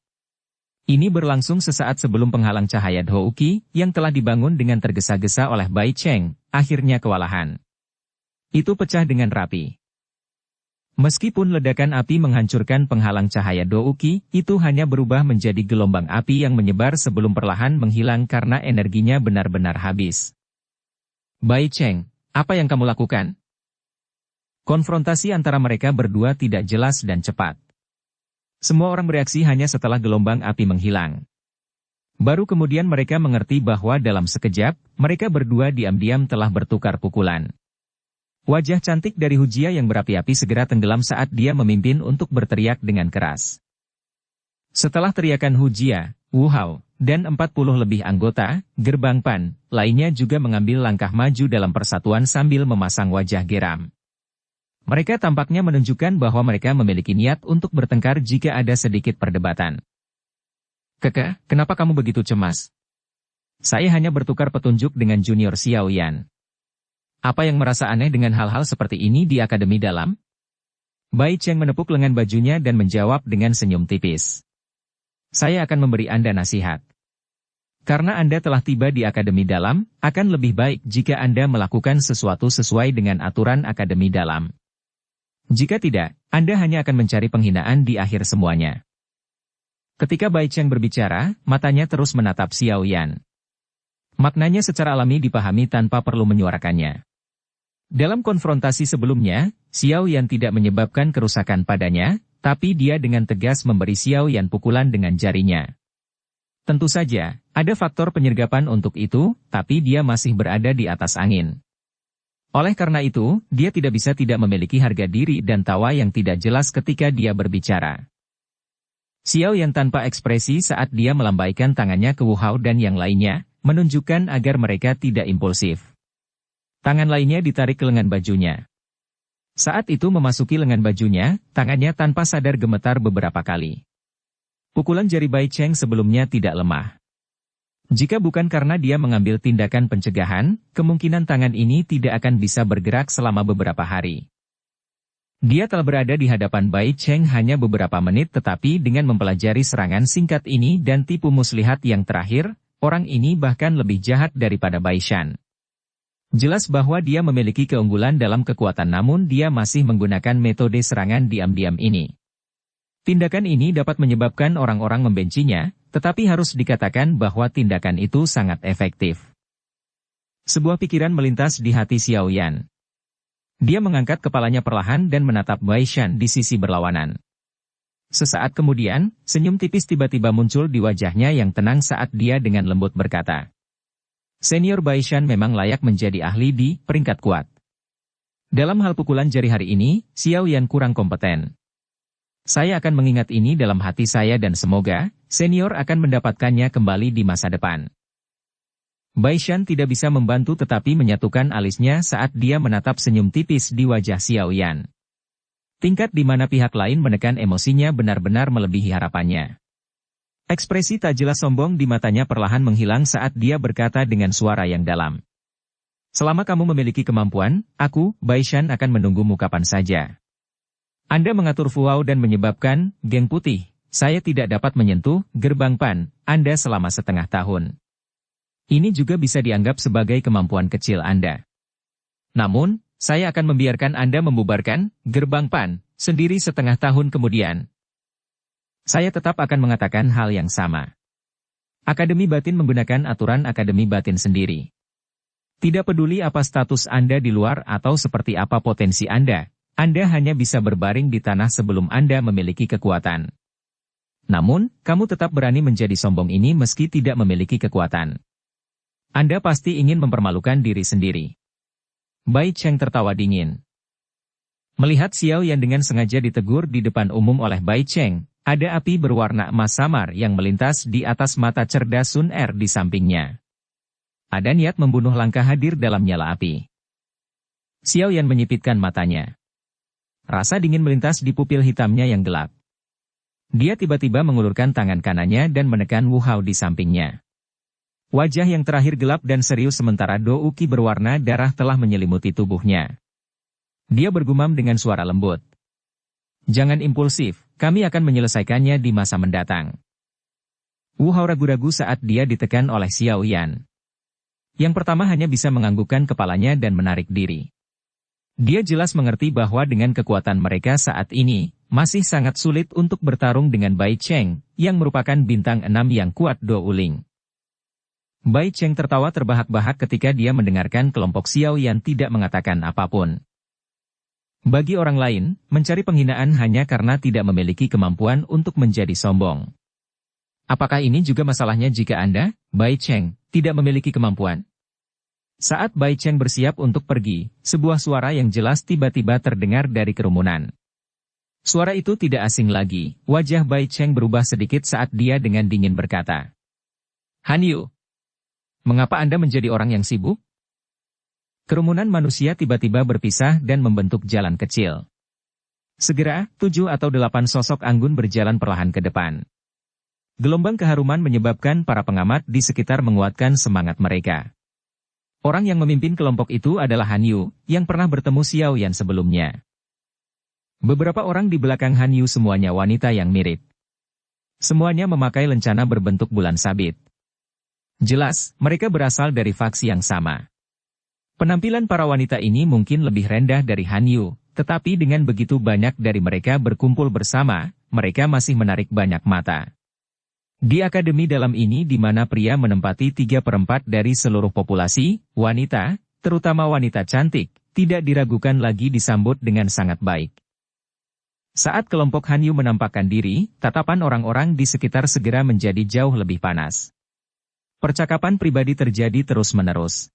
Ini berlangsung sesaat sebelum penghalang cahaya Douqi, yang telah dibangun dengan tergesa-gesa oleh Bai Cheng, akhirnya kewalahan. Itu pecah dengan rapi. Meskipun ledakan api menghancurkan penghalang cahaya Douqi, itu hanya berubah menjadi gelombang api yang menyebar sebelum perlahan menghilang karena energinya benar-benar habis. Bai Cheng, apa yang kamu lakukan? Konfrontasi antara mereka berdua tidak jelas dan cepat. Semua orang bereaksi hanya setelah gelombang api menghilang. Baru kemudian mereka mengerti bahwa dalam sekejap, mereka berdua diam-diam telah bertukar pukulan. Wajah cantik dari Hujia yang berapi-api segera tenggelam saat dia memimpin untuk berteriak dengan keras. Setelah teriakan Hujia, Wu Hao, dan 40 lebih anggota, gerbang Pan, lainnya juga mengambil langkah maju dalam persatuan sambil memasang wajah geram. Mereka tampaknya menunjukkan bahwa mereka memiliki niat untuk bertengkar jika ada sedikit perdebatan. Keke, kenapa kamu begitu cemas? Saya hanya bertukar petunjuk dengan junior Xiao Yan. Apa yang merasa aneh dengan hal-hal seperti ini di Akademi Dalam? Bai Cheng menepuk lengan bajunya dan menjawab dengan senyum tipis. Saya akan memberi Anda nasihat. Karena Anda telah tiba di Akademi Dalam, akan lebih baik jika Anda melakukan sesuatu sesuai dengan aturan Akademi Dalam. Jika tidak, Anda hanya akan mencari penghinaan di akhir semuanya. Ketika Bai Cheng berbicara, matanya terus menatap Xiao Yan. Maknanya secara alami dipahami tanpa perlu menyuarakannya. Dalam konfrontasi sebelumnya, Xiao Yan tidak menyebabkan kerusakan padanya, tapi dia dengan tegas memberi Xiao Yan pukulan dengan jarinya. Tentu saja, ada faktor penyergapan untuk itu, tapi dia masih berada di atas angin. Oleh karena itu, dia tidak bisa tidak memiliki harga diri dan tawa yang tidak jelas ketika dia berbicara. Xiao Yan tanpa ekspresi saat dia melambaikan tangannya ke Wu Hao dan yang lainnya, menunjukkan agar mereka tidak impulsif. Tangan lainnya ditarik ke lengan bajunya. Saat itu memasuki lengan bajunya, tangannya tanpa sadar gemetar beberapa kali. Pukulan jari Bai Cheng sebelumnya tidak lemah. Jika bukan karena dia mengambil tindakan pencegahan, kemungkinan tangan ini tidak akan bisa bergerak selama beberapa hari. Dia telah berada di hadapan Bai Cheng hanya beberapa menit tetapi dengan mempelajari serangan singkat ini dan tipu muslihat yang terakhir, orang ini bahkan lebih jahat daripada Bai Shan. Jelas bahwa dia memiliki keunggulan dalam kekuatan namun dia masih menggunakan metode serangan diam-diam ini. Tindakan ini dapat menyebabkan orang-orang membencinya, tetapi harus dikatakan bahwa tindakan itu sangat efektif. Sebuah pikiran melintas di hati Xiao Yan. Dia mengangkat kepalanya perlahan dan menatap Bai Shan di sisi berlawanan. Sesaat kemudian, senyum tipis tiba-tiba muncul di wajahnya yang tenang saat dia dengan lembut berkata, Senior Bai Shan memang layak menjadi ahli di peringkat kuat. Dalam hal pukulan jari hari ini, Xiao Yan kurang kompeten. Saya akan mengingat ini dalam hati saya dan semoga, senior akan mendapatkannya kembali di masa depan. Bai Shan tidak bisa membantu tetapi menyatukan alisnya saat dia menatap senyum tipis di wajah Xiao Yan. Tingkat di mana pihak lain menekan emosinya benar-benar melebihi harapannya. Ekspresi tak jelas sombong di matanya perlahan menghilang saat dia berkata dengan suara yang dalam. Selama kamu memiliki kemampuan, aku, Bai Shan akan menunggumu kapan saja. Anda mengatur Fuao dan menyebabkan, geng putih, saya tidak dapat menyentuh gerbang Pan Anda selama setengah tahun. Ini juga bisa dianggap sebagai kemampuan kecil Anda. Namun, saya akan membiarkan Anda membubarkan gerbang Pan sendiri setengah tahun kemudian. Saya tetap akan mengatakan hal yang sama. Akademi Batin menggunakan aturan Akademi Batin sendiri. Tidak peduli apa status Anda di luar atau seperti apa potensi Anda hanya bisa berbaring di tanah sebelum Anda memiliki kekuatan. Namun, kamu tetap berani menjadi sombong ini meski tidak memiliki kekuatan. Anda pasti ingin mempermalukan diri sendiri. Bai Cheng tertawa dingin. Melihat Xiao Yan dengan sengaja ditegur di depan umum oleh Bai Cheng, ada api berwarna emas samar yang melintas di atas mata cerdas Sun Er di sampingnya. Ada niat membunuh langkah hadir dalam nyala api. Xiao Yan menyipitkan matanya. Rasa dingin melintas di pupil hitamnya yang gelap. Dia tiba-tiba mengulurkan tangan kanannya dan menekan Wu Hao di sampingnya. Wajah yang terakhir gelap dan serius sementara Do Uki berwarna darah telah menyelimuti tubuhnya. Dia bergumam dengan suara lembut. Jangan impulsif, kami akan menyelesaikannya di masa mendatang. Wu Hao ragu-ragu saat dia ditekan oleh Xiao Yan. Yang pertama hanya bisa menganggukkan kepalanya dan menarik diri. Dia jelas mengerti bahwa dengan kekuatan mereka saat ini, masih sangat sulit untuk bertarung dengan Bai Cheng, yang merupakan bintang 6 yang kuat Do Uling. Bai Cheng tertawa terbahak-bahak ketika dia mendengarkan kelompok Xiao Yan tidak mengatakan apapun. Bagi orang lain, mencari penghinaan hanya karena tidak memiliki kemampuan untuk menjadi sombong. Apakah ini juga masalahnya jika Anda, Bai Cheng, tidak memiliki kemampuan? Saat Bai Cheng bersiap untuk pergi, sebuah suara yang jelas tiba-tiba terdengar dari kerumunan. Suara itu tidak asing lagi, wajah Bai Cheng berubah sedikit saat dia dengan dingin berkata. Han Yu, mengapa Anda menjadi orang yang sibuk? Kerumunan manusia tiba-tiba berpisah dan membentuk jalan kecil. Segera, 7 atau 8 sosok anggun berjalan perlahan ke depan. Gelombang keharuman menyebabkan para pengamat di sekitar menguatkan semangat mereka. Orang yang memimpin kelompok itu adalah Han Yu, yang pernah bertemu Xiao Yan sebelumnya. Beberapa orang di belakang Han Yu semuanya wanita yang mirip. Semuanya memakai lencana berbentuk bulan sabit. Jelas, mereka berasal dari faksi yang sama. Penampilan para wanita ini mungkin lebih rendah dari Han Yu, tetapi dengan begitu banyak dari mereka berkumpul bersama, mereka masih menarik banyak mata. Di akademi dalam ini di mana pria menempati 3/4 dari seluruh populasi, wanita, terutama wanita cantik, tidak diragukan lagi disambut dengan sangat baik. Saat kelompok Han Yu menampakkan diri, tatapan orang-orang di sekitar segera menjadi jauh lebih panas. Percakapan pribadi terjadi terus-menerus.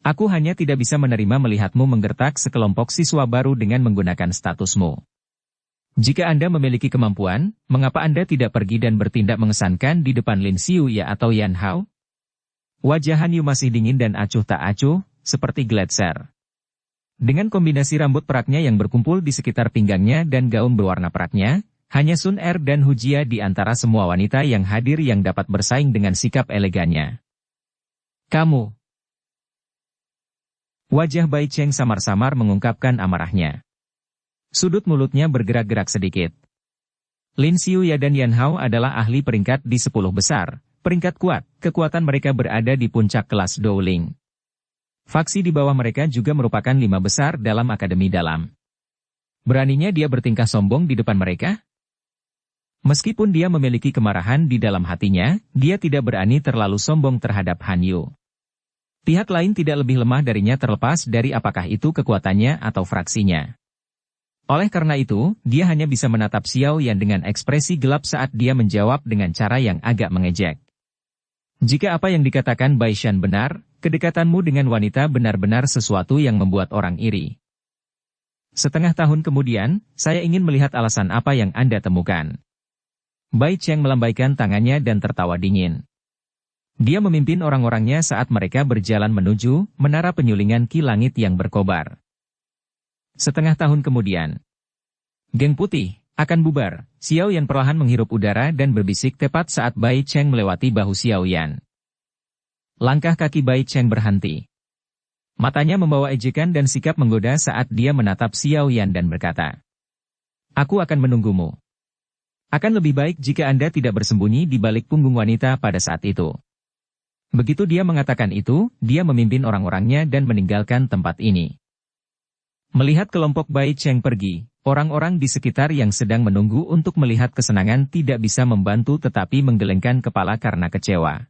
Aku hanya tidak bisa menerima melihatmu menggertak sekelompok siswa baru dengan menggunakan statusmu. Jika Anda memiliki kemampuan, mengapa Anda tidak pergi dan bertindak mengesankan di depan Lin Xiuya atau Yan Hao? Wajah Han Yu masih dingin dan acuh tak acuh, seperti gletser. Dengan kombinasi rambut peraknya yang berkumpul di sekitar pinggangnya dan gaun berwarna peraknya, hanya Sun Er dan Hujia di antara semua wanita yang hadir yang dapat bersaing dengan sikap elegannya. Kamu. Wajah Bai Cheng samar-samar mengungkapkan amarahnya. Sudut mulutnya bergerak-gerak sedikit. Lin Xiuya dan Yan Hao adalah ahli peringkat di 10 besar, peringkat kuat, kekuatan mereka berada di puncak kelas Douling. Faksi di bawah mereka juga merupakan 5 besar dalam akademi dalam. Beraninya dia bertingkah sombong di depan mereka? Meskipun dia memiliki kemarahan di dalam hatinya, dia tidak berani terlalu sombong terhadap Han Yu. Pihak lain tidak lebih lemah darinya terlepas dari apakah itu kekuatannya atau fraksinya. Oleh karena itu, dia hanya bisa menatap Xiao Yan dengan ekspresi gelap saat dia menjawab dengan cara yang agak mengejek. Jika apa yang dikatakan Bai Shan benar, kedekatanmu dengan wanita benar-benar sesuatu yang membuat orang iri. Setengah tahun kemudian, saya ingin melihat alasan apa yang Anda temukan. Bai Cheng melambaikan tangannya dan tertawa dingin. Dia memimpin orang-orangnya saat mereka berjalan menuju menara penyulingan Ki Langit yang berkobar. Setengah tahun kemudian, geng putih akan bubar. Xiao Yan perlahan menghirup udara dan berbisik tepat saat Bai Cheng melewati bahu Xiao Yan. Langkah kaki Bai Cheng berhenti. Matanya membawa ejekan dan sikap menggoda saat dia menatap Xiao Yan dan berkata, "Aku akan menunggumu. Akan lebih baik jika Anda tidak bersembunyi di balik punggung wanita pada saat itu." Begitu dia mengatakan itu, dia memimpin orang-orangnya dan meninggalkan tempat ini. Melihat kelompok Bai Cheng pergi, orang-orang di sekitar yang sedang menunggu untuk melihat kesenangan tidak bisa membantu tetapi menggelengkan kepala karena kecewa.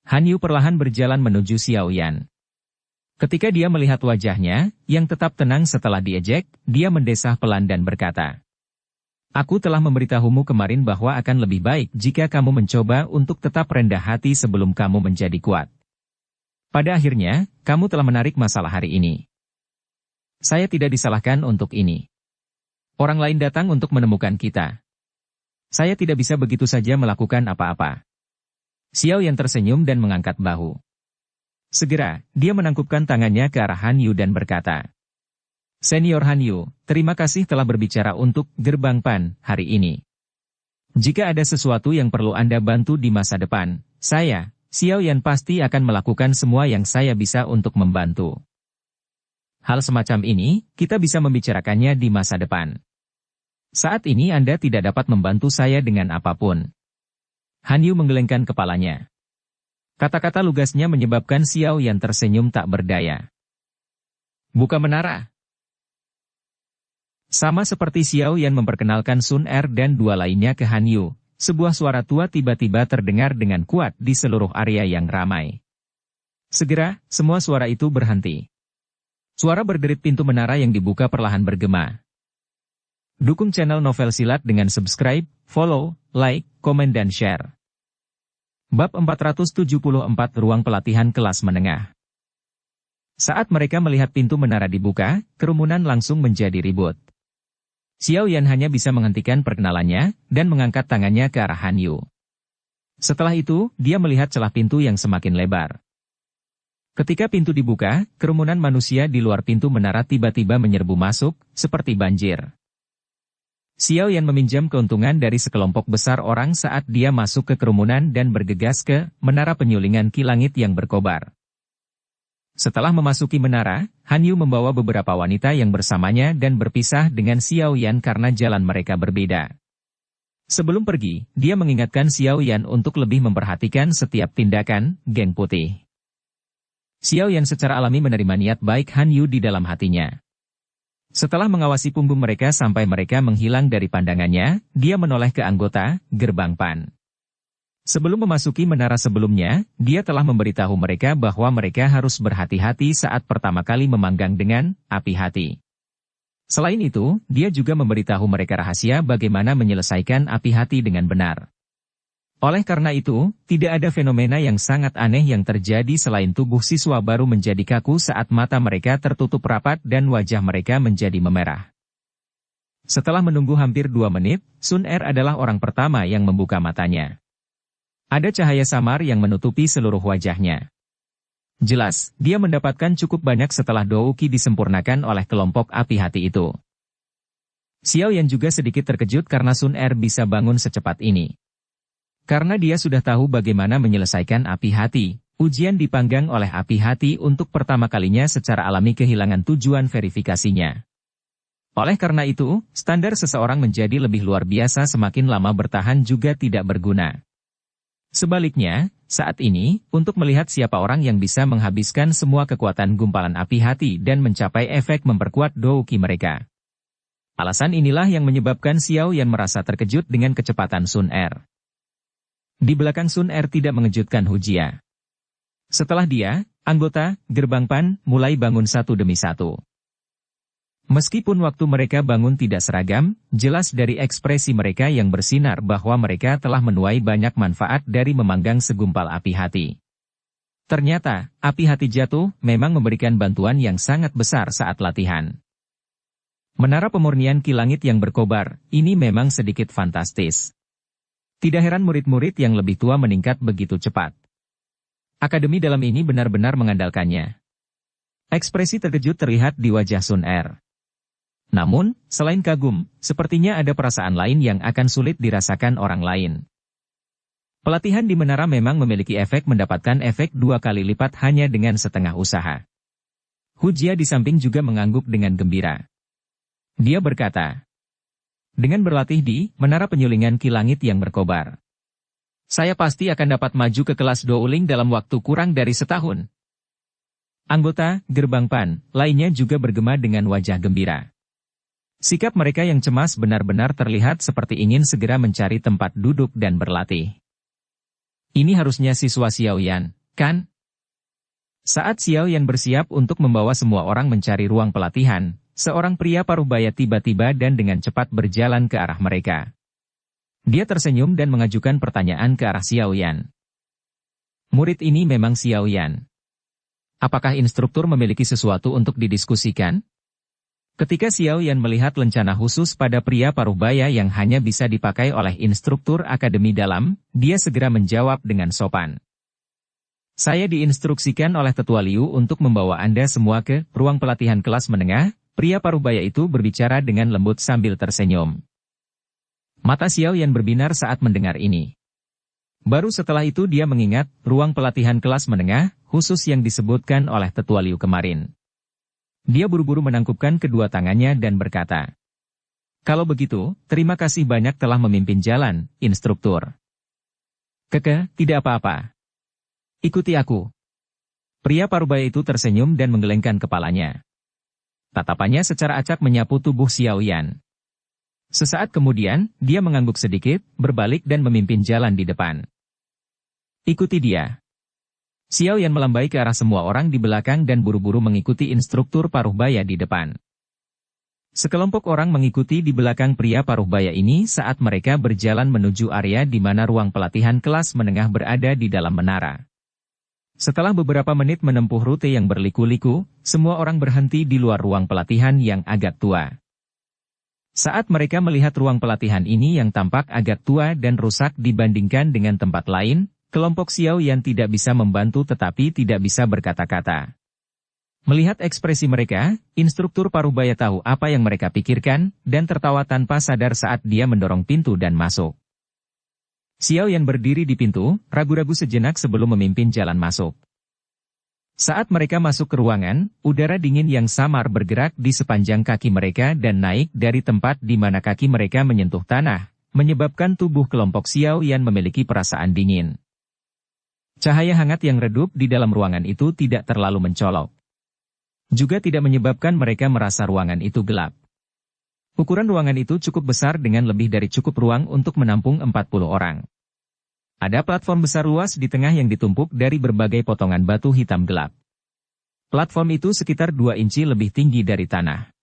Han Yu perlahan berjalan menuju Xiao Yan. Ketika dia melihat wajahnya, yang tetap tenang setelah diejek, dia mendesah pelan dan berkata, "Aku telah memberitahumu kemarin bahwa akan lebih baik jika kamu mencoba untuk tetap rendah hati sebelum kamu menjadi kuat. Pada akhirnya, kamu telah menarik masalah hari ini. Saya tidak disalahkan untuk ini. Orang lain datang untuk menemukan kita. Saya tidak bisa begitu saja melakukan apa-apa." Xiao Yan tersenyum dan mengangkat bahu. Segera, dia menangkupkan tangannya ke arah Han Yu dan berkata, "Senior Han Yu, terima kasih telah berbicara untuk Gerbang Pan hari ini. Jika ada sesuatu yang perlu Anda bantu di masa depan, saya, Xiao Yan pasti akan melakukan semua yang saya bisa untuk membantu. Hal semacam ini, kita bisa membicarakannya di masa depan. Saat ini Anda tidak dapat membantu saya dengan apapun." Han Yu menggelengkan kepalanya. Kata-kata lugasnya menyebabkan Xiao Yan tersenyum tak berdaya. "Buka menara." Sama seperti Xiao Yan memperkenalkan Sun Er dan dua lainnya ke Han Yu, sebuah suara tua tiba-tiba terdengar dengan kuat di seluruh area yang ramai. Segera, semua suara itu berhenti. Suara berderit pintu menara yang dibuka perlahan bergema. Dukung channel Novel Silat dengan subscribe, follow, like, komen dan share. Bab 474 Ruang Pelatihan Kelas Menengah. Saat mereka melihat pintu menara dibuka, kerumunan langsung menjadi ribut. Xiao Yan hanya bisa menghentikan perkenalannya, dan mengangkat tangannya ke arah Han Yu. Setelah itu, dia melihat celah pintu yang semakin lebar. Ketika pintu dibuka, kerumunan manusia di luar pintu menara tiba-tiba menyerbu masuk, seperti banjir. Xiao Yan meminjam keuntungan dari sekelompok besar orang saat dia masuk ke kerumunan dan bergegas ke menara penyulingan Ki Langit yang berkobar. Setelah memasuki menara, Han Yu membawa beberapa wanita yang bersamanya dan berpisah dengan Xiao Yan karena jalan mereka berbeda. Sebelum pergi, dia mengingatkan Xiao Yan untuk lebih memperhatikan setiap tindakan geng putih. Xiao Yan secara alami menerima niat baik Han Yu di dalam hatinya. Setelah mengawasi punggung mereka sampai mereka menghilang dari pandangannya, dia menoleh ke anggota Gerbang Pan. Sebelum memasuki menara sebelumnya, dia telah memberitahu mereka bahwa mereka harus berhati-hati saat pertama kali memanggang dengan api hati. Selain itu, dia juga memberitahu mereka rahasia bagaimana menyelesaikan api hati dengan benar. Oleh karena itu, tidak ada fenomena yang sangat aneh yang terjadi selain tubuh siswa baru menjadi kaku saat mata mereka tertutup rapat dan wajah mereka menjadi memerah. Setelah menunggu hampir 2 menit, Sun Er adalah orang pertama yang membuka matanya. Ada cahaya samar yang menutupi seluruh wajahnya. Jelas, dia mendapatkan cukup banyak setelah Douki disempurnakan oleh kelompok api hati itu. Xiao Yan juga sedikit terkejut karena Sun Er bisa bangun secepat ini. Karena dia sudah tahu bagaimana menyelesaikan api hati, ujian dipanggang oleh api hati untuk pertama kalinya secara alami kehilangan tujuan verifikasinya. Oleh karena itu, standar seseorang menjadi lebih luar biasa semakin lama bertahan juga tidak berguna. Sebaliknya, saat ini, untuk melihat siapa orang yang bisa menghabiskan semua kekuatan gumpalan api hati dan mencapai efek memperkuat Douki mereka. Alasan inilah yang menyebabkan Xiao Yan merasa terkejut dengan kecepatan Sun Er. Di belakang Sun Er tidak mengejutkan Hujia. Setelah dia, anggota Gerbang Pan mulai bangun satu demi satu. Meskipun waktu mereka bangun tidak seragam, jelas dari ekspresi mereka yang bersinar bahwa mereka telah menuai banyak manfaat dari memanggang segumpal api hati. Ternyata, api hati jatuh memang memberikan bantuan yang sangat besar saat latihan. Menara pemurnian Ki Langit yang berkobar, ini memang sedikit fantastis. Tidak heran murid-murid yang lebih tua meningkat begitu cepat. Akademi dalam ini benar-benar mengandalkannya. Ekspresi terkejut terlihat di wajah Sun Er. Namun, selain kagum, sepertinya ada perasaan lain yang akan sulit dirasakan orang lain. Pelatihan di menara memang memiliki efek mendapatkan efek 2 kali lipat hanya dengan setengah usaha. Hujia di samping juga mengangguk dengan gembira. Dia berkata, dengan berlatih di menara penyulingan Ki Langit yang berkobar, saya pasti akan dapat maju ke kelas Douling dalam waktu kurang dari setahun. Anggota Gerbang Pan lainnya juga bergema dengan wajah gembira. Sikap mereka yang cemas benar-benar terlihat seperti ingin segera mencari tempat duduk dan berlatih. Ini harusnya siswa Xiao Yan, kan? Saat Xiao Yan bersiap untuk membawa semua orang mencari ruang pelatihan, seorang pria parubaya tiba-tiba dan dengan cepat berjalan ke arah mereka. Dia tersenyum dan mengajukan pertanyaan ke arah Xiao Yan. Murid ini memang Xiao Yan. Apakah instruktur memiliki sesuatu untuk didiskusikan? Ketika Xiao Yan melihat lencana khusus pada pria parubaya yang hanya bisa dipakai oleh instruktur akademi dalam, dia segera menjawab dengan sopan. Saya diinstruksikan oleh Tetua Liu untuk membawa Anda semua ke ruang pelatihan kelas menengah. Pria parubaya itu berbicara dengan lembut sambil tersenyum. Mata Xiao Yan berbinar saat mendengar ini. Baru setelah itu dia mengingat ruang pelatihan kelas menengah, khusus yang disebutkan oleh Tetua Liu kemarin. Dia buru-buru menangkupkan kedua tangannya dan berkata, kalau begitu, terima kasih banyak telah memimpin jalan, instruktur. Tidak apa-apa. Ikuti aku. Pria parubaya itu tersenyum dan menggelengkan kepalanya. Tatapannya secara acak menyapu tubuh Xiao Yan. Sesaat kemudian, dia mengangguk sedikit, berbalik dan memimpin jalan di depan. Ikuti dia. Xiao Yan melambai ke arah semua orang di belakang dan buru-buru mengikuti instruktur paruhbaya di depan. Sekelompok orang mengikuti di belakang pria paruhbaya ini saat mereka berjalan menuju area di mana ruang pelatihan kelas menengah berada di dalam menara. Setelah beberapa menit menempuh rute yang berliku-liku, semua orang berhenti di luar ruang pelatihan yang agak tua. Saat mereka melihat ruang pelatihan ini yang tampak agak tua dan rusak dibandingkan dengan tempat lain, kelompok Xiao Yan tidak bisa membantu tetapi tidak bisa berkata-kata. Melihat ekspresi mereka, instruktur parubaya tahu apa yang mereka pikirkan, dan tertawa tanpa sadar saat dia mendorong pintu dan masuk. Xiao Yan berdiri di pintu, ragu-ragu sejenak sebelum memimpin jalan masuk. Saat mereka masuk ke ruangan, udara dingin yang samar bergerak di sepanjang kaki mereka dan naik dari tempat di mana kaki mereka menyentuh tanah, menyebabkan tubuh kelompok Xiao Yan memiliki perasaan dingin. Cahaya hangat yang redup di dalam ruangan itu tidak terlalu mencolok. Juga tidak menyebabkan mereka merasa ruangan itu gelap. Ukuran ruangan itu cukup besar dengan lebih dari cukup ruang untuk menampung 40 orang. Ada platform besar luas di tengah yang ditumpuk dari berbagai potongan batu hitam gelap. Platform itu sekitar 2 inci lebih tinggi dari tanah.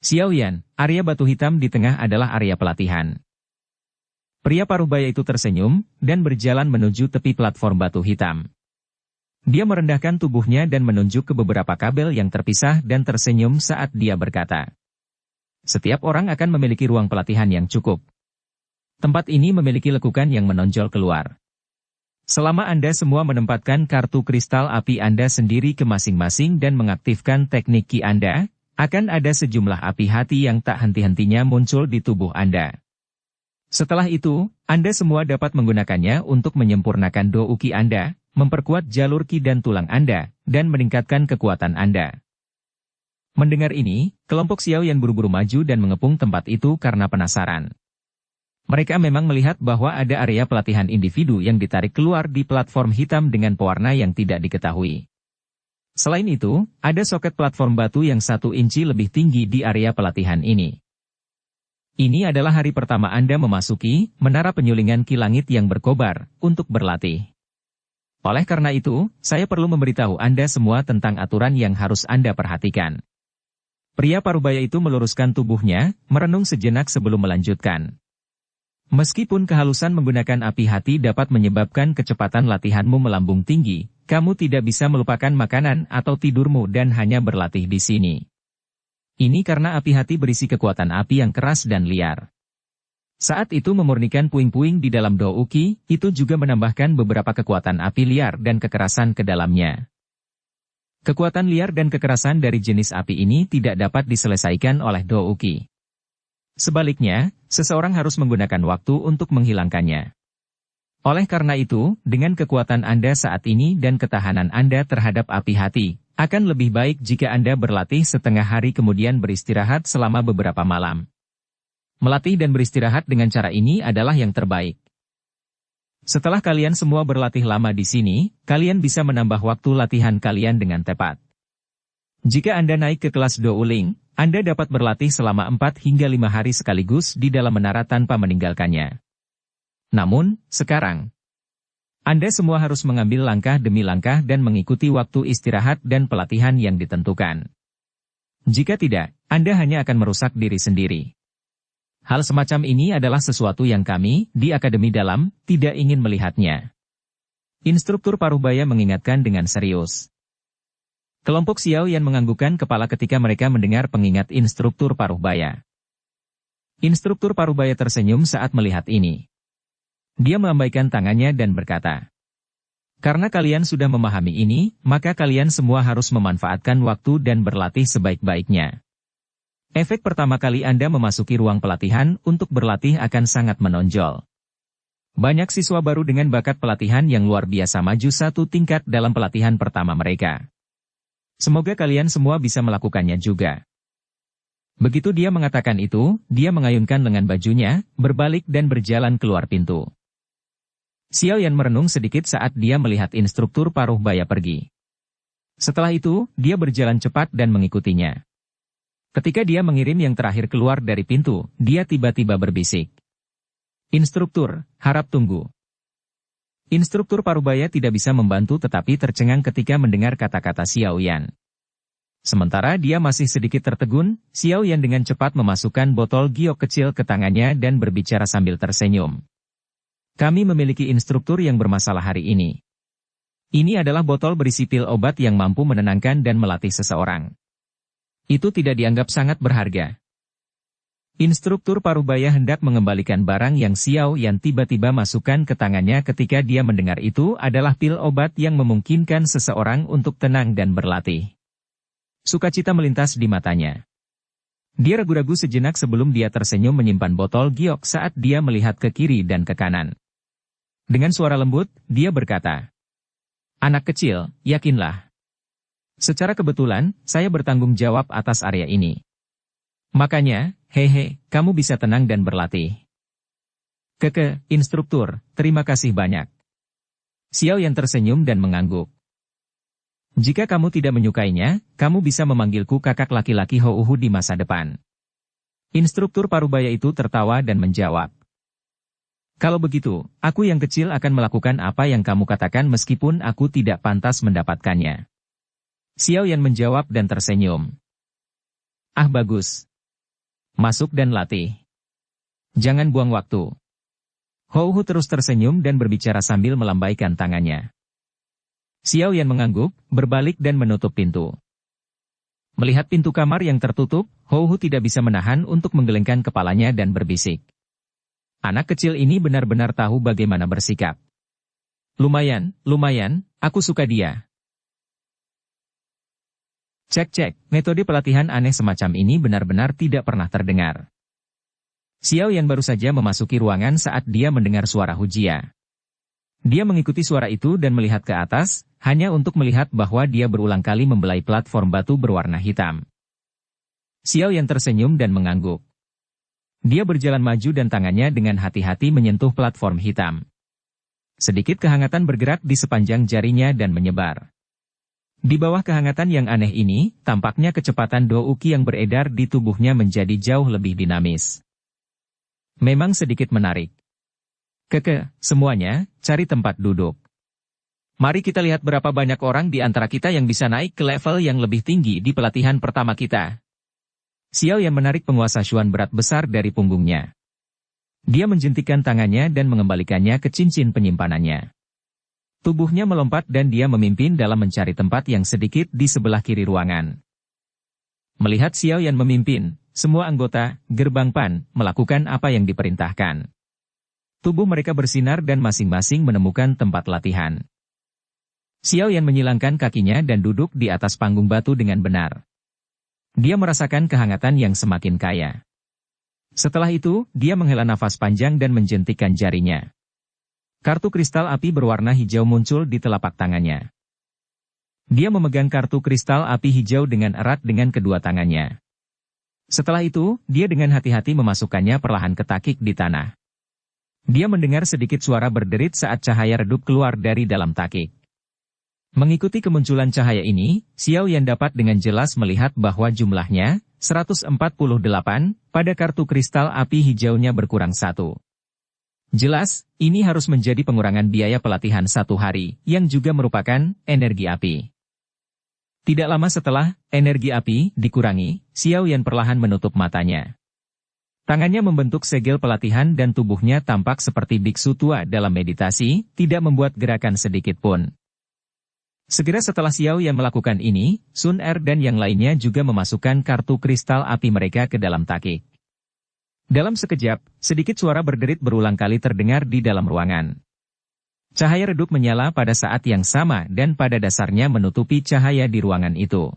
Xiao Yan, area batu hitam di tengah adalah area pelatihan. Pria parubaya itu tersenyum, dan berjalan menuju tepi platform batu hitam. Dia merendahkan tubuhnya dan menunjuk ke beberapa kabel yang terpisah dan tersenyum saat dia berkata. Setiap orang akan memiliki ruang pelatihan yang cukup. Tempat ini memiliki lekukan yang menonjol keluar. Selama Anda semua menempatkan kartu kristal api Anda sendiri ke masing-masing dan mengaktifkan teknik Ki Anda, akan ada sejumlah api hati yang tak henti-hentinya muncul di tubuh Anda. Setelah itu, Anda semua dapat menggunakannya untuk menyempurnakan Do Uki Anda, memperkuat jalur Ki dan tulang Anda, dan meningkatkan kekuatan Anda. Mendengar ini, kelompok Xiao Yan buru-buru maju dan mengepung tempat itu karena penasaran. Mereka memang melihat bahwa ada area pelatihan individu yang ditarik keluar di platform hitam dengan pewarna yang tidak diketahui. Selain itu, ada soket platform batu yang 1 inci lebih tinggi di area pelatihan ini. Ini adalah hari pertama Anda memasuki menara penyulingan Ki Langit yang berkobar untuk berlatih. Oleh karena itu, saya perlu memberitahu Anda semua tentang aturan yang harus Anda perhatikan. Pria parubaya itu meluruskan tubuhnya, merenung sejenak sebelum melanjutkan. Meskipun kehalusan menggunakan api hati dapat menyebabkan kecepatan latihanmu melambung tinggi, kamu tidak bisa melupakan makanan atau tidurmu dan hanya berlatih di sini. Ini karena api hati berisi kekuatan api yang keras dan liar. Saat itu memurnikan puing-puing di dalam Do Uki, itu juga menambahkan beberapa kekuatan api liar dan kekerasan ke dalamnya. Kekuatan liar dan kekerasan dari jenis api ini tidak dapat diselesaikan oleh Do Uki. Sebaliknya, seseorang harus menggunakan waktu untuk menghilangkannya. Oleh karena itu, dengan kekuatan Anda saat ini dan ketahanan Anda terhadap api hati, akan lebih baik jika Anda berlatih setengah hari kemudian beristirahat selama beberapa malam. Melatih dan beristirahat dengan cara ini adalah yang terbaik. Setelah kalian semua berlatih lama di sini, kalian bisa menambah waktu latihan kalian dengan tepat. Jika Anda naik ke kelas Do Uling, Anda dapat berlatih selama 4 hingga 5 hari sekaligus di dalam menara tanpa meninggalkannya. Namun, sekarang, Anda semua harus mengambil langkah demi langkah dan mengikuti waktu istirahat dan pelatihan yang ditentukan. Jika tidak, Anda hanya akan merusak diri sendiri. Hal semacam ini adalah sesuatu yang kami, di Akademi Dalam, tidak ingin melihatnya. Instruktur Parubaya mengingatkan dengan serius. Kelompok Xiao Yan menganggukkan kepala ketika mereka mendengar pengingat instruktur Parubaya. Instruktur Parubaya tersenyum saat melihat ini. Dia melambaikan tangannya dan berkata, "Karena kalian sudah memahami ini, maka kalian semua harus memanfaatkan waktu dan berlatih sebaik-baiknya. Efek pertama kali Anda memasuki ruang pelatihan untuk berlatih akan sangat menonjol. Banyak siswa baru dengan bakat pelatihan yang luar biasa maju 1 tingkat dalam pelatihan pertama mereka. Semoga kalian semua bisa melakukannya juga." Begitu dia mengatakan itu, dia mengayunkan lengan bajunya, berbalik dan berjalan keluar pintu. Xiao Yan merenung sedikit saat dia melihat instruktur Parubaya pergi. Setelah itu, dia berjalan cepat dan mengikutinya. Ketika dia mengirim yang terakhir keluar dari pintu, dia tiba-tiba berbisik, "Instruktur, harap tunggu." Instruktur Parubaya tidak bisa membantu tetapi tercengang ketika mendengar kata-kata Xiao Yan. Sementara dia masih sedikit tertegun, Xiao Yan dengan cepat memasukkan botol giok kecil ke tangannya dan berbicara sambil tersenyum. "Kami memiliki instruktur yang bermasalah hari ini. Ini adalah botol berisi pil obat yang mampu menenangkan dan melatih seseorang. Itu tidak dianggap sangat berharga." Instruktur Parubaya hendak mengembalikan barang yang Xiao Yan tiba-tiba masukkan ke tangannya ketika dia mendengar itu adalah pil obat yang memungkinkan seseorang untuk tenang dan berlatih. Sukacita melintas di matanya. Dia ragu-ragu sejenak sebelum dia tersenyum menyimpan botol giok saat dia melihat ke kiri dan ke kanan. Dengan suara lembut, dia berkata, "Anak kecil, yakinlah. Secara kebetulan, saya bertanggung jawab atas area ini. Makanya, hehe, kamu bisa tenang dan berlatih." Instruktur, terima kasih banyak." Xiao Yan tersenyum dan mengangguk. "Jika kamu tidak menyukainya, kamu bisa memanggilku kakak laki-laki Houhu di masa depan." Instruktur Parubaya itu tertawa dan menjawab, "Kalau begitu, aku yang kecil akan melakukan apa yang kamu katakan meskipun aku tidak pantas mendapatkannya." Xiao Yan menjawab dan tersenyum. "Ah bagus. Masuk dan latih. Jangan buang waktu." Houhu terus tersenyum dan berbicara sambil melambaikan tangannya. Xiao Yan mengangguk, berbalik dan menutup pintu. Melihat pintu kamar yang tertutup, Houhu tidak bisa menahan untuk menggelengkan kepalanya dan berbisik, "Anak kecil ini benar-benar tahu bagaimana bersikap." Lumayan, aku suka dia. Cek, metode pelatihan aneh semacam ini benar-benar tidak pernah terdengar. Xiao Yan baru saja memasuki ruangan saat dia mendengar suara Hujia. Dia mengikuti suara itu dan melihat ke atas, hanya untuk melihat bahwa dia berulang kali membelai platform batu berwarna hitam. Xiao Yan tersenyum dan mengangguk. Dia berjalan maju dan tangannya dengan hati-hati menyentuh platform hitam. Sedikit kehangatan bergerak di sepanjang jarinya dan menyebar. Di bawah kehangatan yang aneh ini, tampaknya kecepatan Douki yang beredar di tubuhnya menjadi jauh lebih dinamis. Memang sedikit menarik. Semuanya, cari tempat duduk. Mari kita lihat berapa banyak orang di antara kita yang bisa naik ke level yang lebih tinggi di pelatihan pertama kita. Xiao Yan menarik penguasa Xuan berat besar dari punggungnya. Dia menjentikkan tangannya dan mengembalikannya ke cincin penyimpanannya. Tubuhnya melompat dan dia memimpin dalam mencari tempat yang sedikit di sebelah kiri ruangan. Melihat Xiao Yan memimpin, semua anggota gerbang PAN melakukan apa yang diperintahkan. Tubuh mereka bersinar dan masing-masing menemukan tempat latihan. Xiao Yan menyilangkan kakinya dan duduk di atas panggung batu dengan benar. Dia merasakan kehangatan yang semakin kaya. Setelah itu, dia menghela nafas panjang dan menjentikkan jarinya. Kartu kristal api berwarna hijau muncul di telapak tangannya. Dia memegang kartu kristal api hijau dengan erat dengan kedua tangannya. Setelah itu, dia dengan hati-hati memasukkannya perlahan ke takik di tanah. Dia mendengar sedikit suara berderit saat cahaya redup keluar dari dalam takik. Mengikuti kemunculan cahaya ini, Xiao Yan dapat dengan jelas melihat bahwa jumlahnya 148, pada kartu kristal api hijaunya berkurang 1. Jelas, ini harus menjadi pengurangan biaya pelatihan 1 hari, yang juga merupakan energi api. Tidak lama setelah energi api dikurangi, Xiao Yan perlahan menutup matanya. Tangannya membentuk segel pelatihan dan tubuhnya tampak seperti biksu tua dalam meditasi, tidak membuat gerakan sedikit pun. Segera setelah Xiao Yan melakukan ini, Sun Er dan yang lainnya juga memasukkan kartu kristal api mereka ke dalam takik. Dalam sekejap, sedikit suara berderit berulang kali terdengar di dalam ruangan. Cahaya redup menyala pada saat yang sama dan pada dasarnya menutupi cahaya di ruangan itu.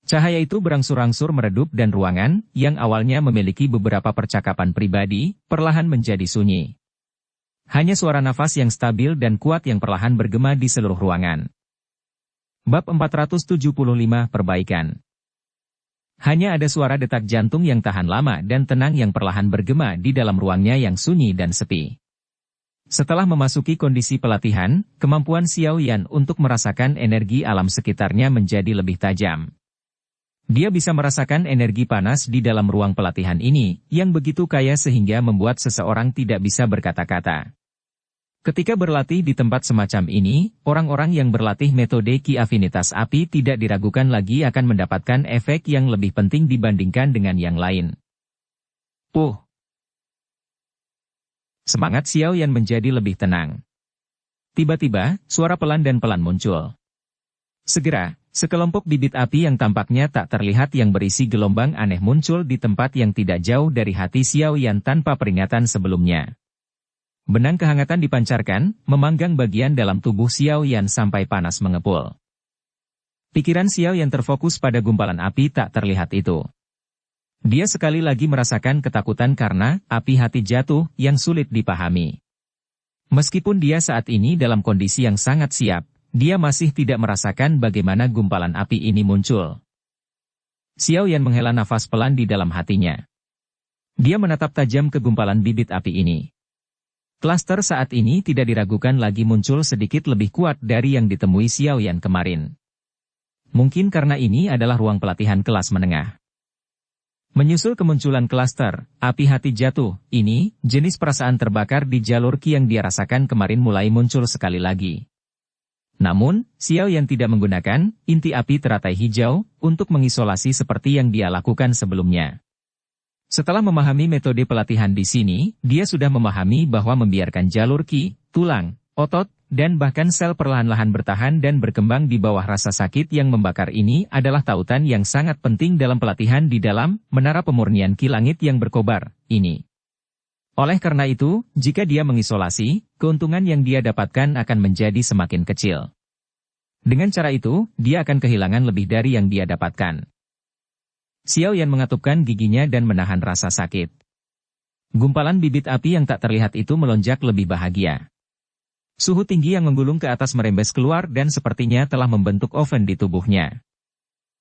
Cahaya itu berangsur-angsur meredup dan ruangan, yang awalnya memiliki beberapa percakapan pribadi, perlahan menjadi sunyi. Hanya suara nafas yang stabil dan kuat yang perlahan bergema di seluruh ruangan. Bab 475 Perbaikan. Hanya ada suara detak jantung yang tahan lama dan tenang yang perlahan bergema di dalam ruangnya yang sunyi dan sepi. Setelah memasuki kondisi pelatihan, kemampuan Xiao Yan untuk merasakan energi alam sekitarnya menjadi lebih tajam. Dia bisa merasakan energi panas di dalam ruang pelatihan ini, yang begitu kaya sehingga membuat seseorang tidak bisa berkata-kata. Ketika berlatih di tempat semacam ini, orang-orang yang berlatih metode Ki Afinitas Api tidak diragukan lagi akan mendapatkan efek yang lebih penting dibandingkan dengan yang lain. Semangat Xiao Yan menjadi lebih tenang. Tiba-tiba, suara pelan dan pelan muncul. Segera, sekelompok bibit api yang tampaknya tak terlihat yang berisi gelombang aneh muncul di tempat yang tidak jauh dari hati Xiao Yan tanpa peringatan sebelumnya. Benang kehangatan dipancarkan, memanggang bagian dalam tubuh Xiao Yan sampai panas mengepul. Pikiran Xiao Yan terfokus pada gumpalan api tak terlihat itu. Dia sekali lagi merasakan ketakutan karena api hati jatuh yang sulit dipahami. Meskipun dia saat ini dalam kondisi yang sangat siap, dia masih tidak merasakan bagaimana gumpalan api ini muncul. Xiao Yan menghela nafas pelan di dalam hatinya. Dia menatap tajam ke gumpalan bibit api ini. Klaster saat ini tidak diragukan lagi muncul sedikit lebih kuat dari yang ditemui Xiao Yan kemarin. Mungkin karena ini adalah ruang pelatihan kelas menengah. Menyusul kemunculan klaster, api hati jatuh, ini, jenis perasaan terbakar di jalur Ki yang dia rasakan kemarin mulai muncul sekali lagi. Namun, Xiao Yan tidak menggunakan inti api teratai hijau untuk mengisolasi seperti yang dia lakukan sebelumnya. Setelah memahami metode pelatihan di sini, dia sudah memahami bahwa membiarkan jalur Ki, tulang, otot, dan bahkan sel perlahan-lahan bertahan dan berkembang di bawah rasa sakit yang membakar ini adalah tautan yang sangat penting dalam pelatihan di dalam menara pemurnian Ki langit yang berkobar ini. Oleh karena itu, jika dia mengisolasi, keuntungan yang dia dapatkan akan menjadi semakin kecil. Dengan cara itu, dia akan kehilangan lebih dari yang dia dapatkan. Xiao Yan mengatupkan giginya dan menahan rasa sakit. Gumpalan bibit api yang tak terlihat itu melonjak lebih bahagia. Suhu tinggi yang menggulung ke atas merembes keluar dan sepertinya telah membentuk oven di tubuhnya.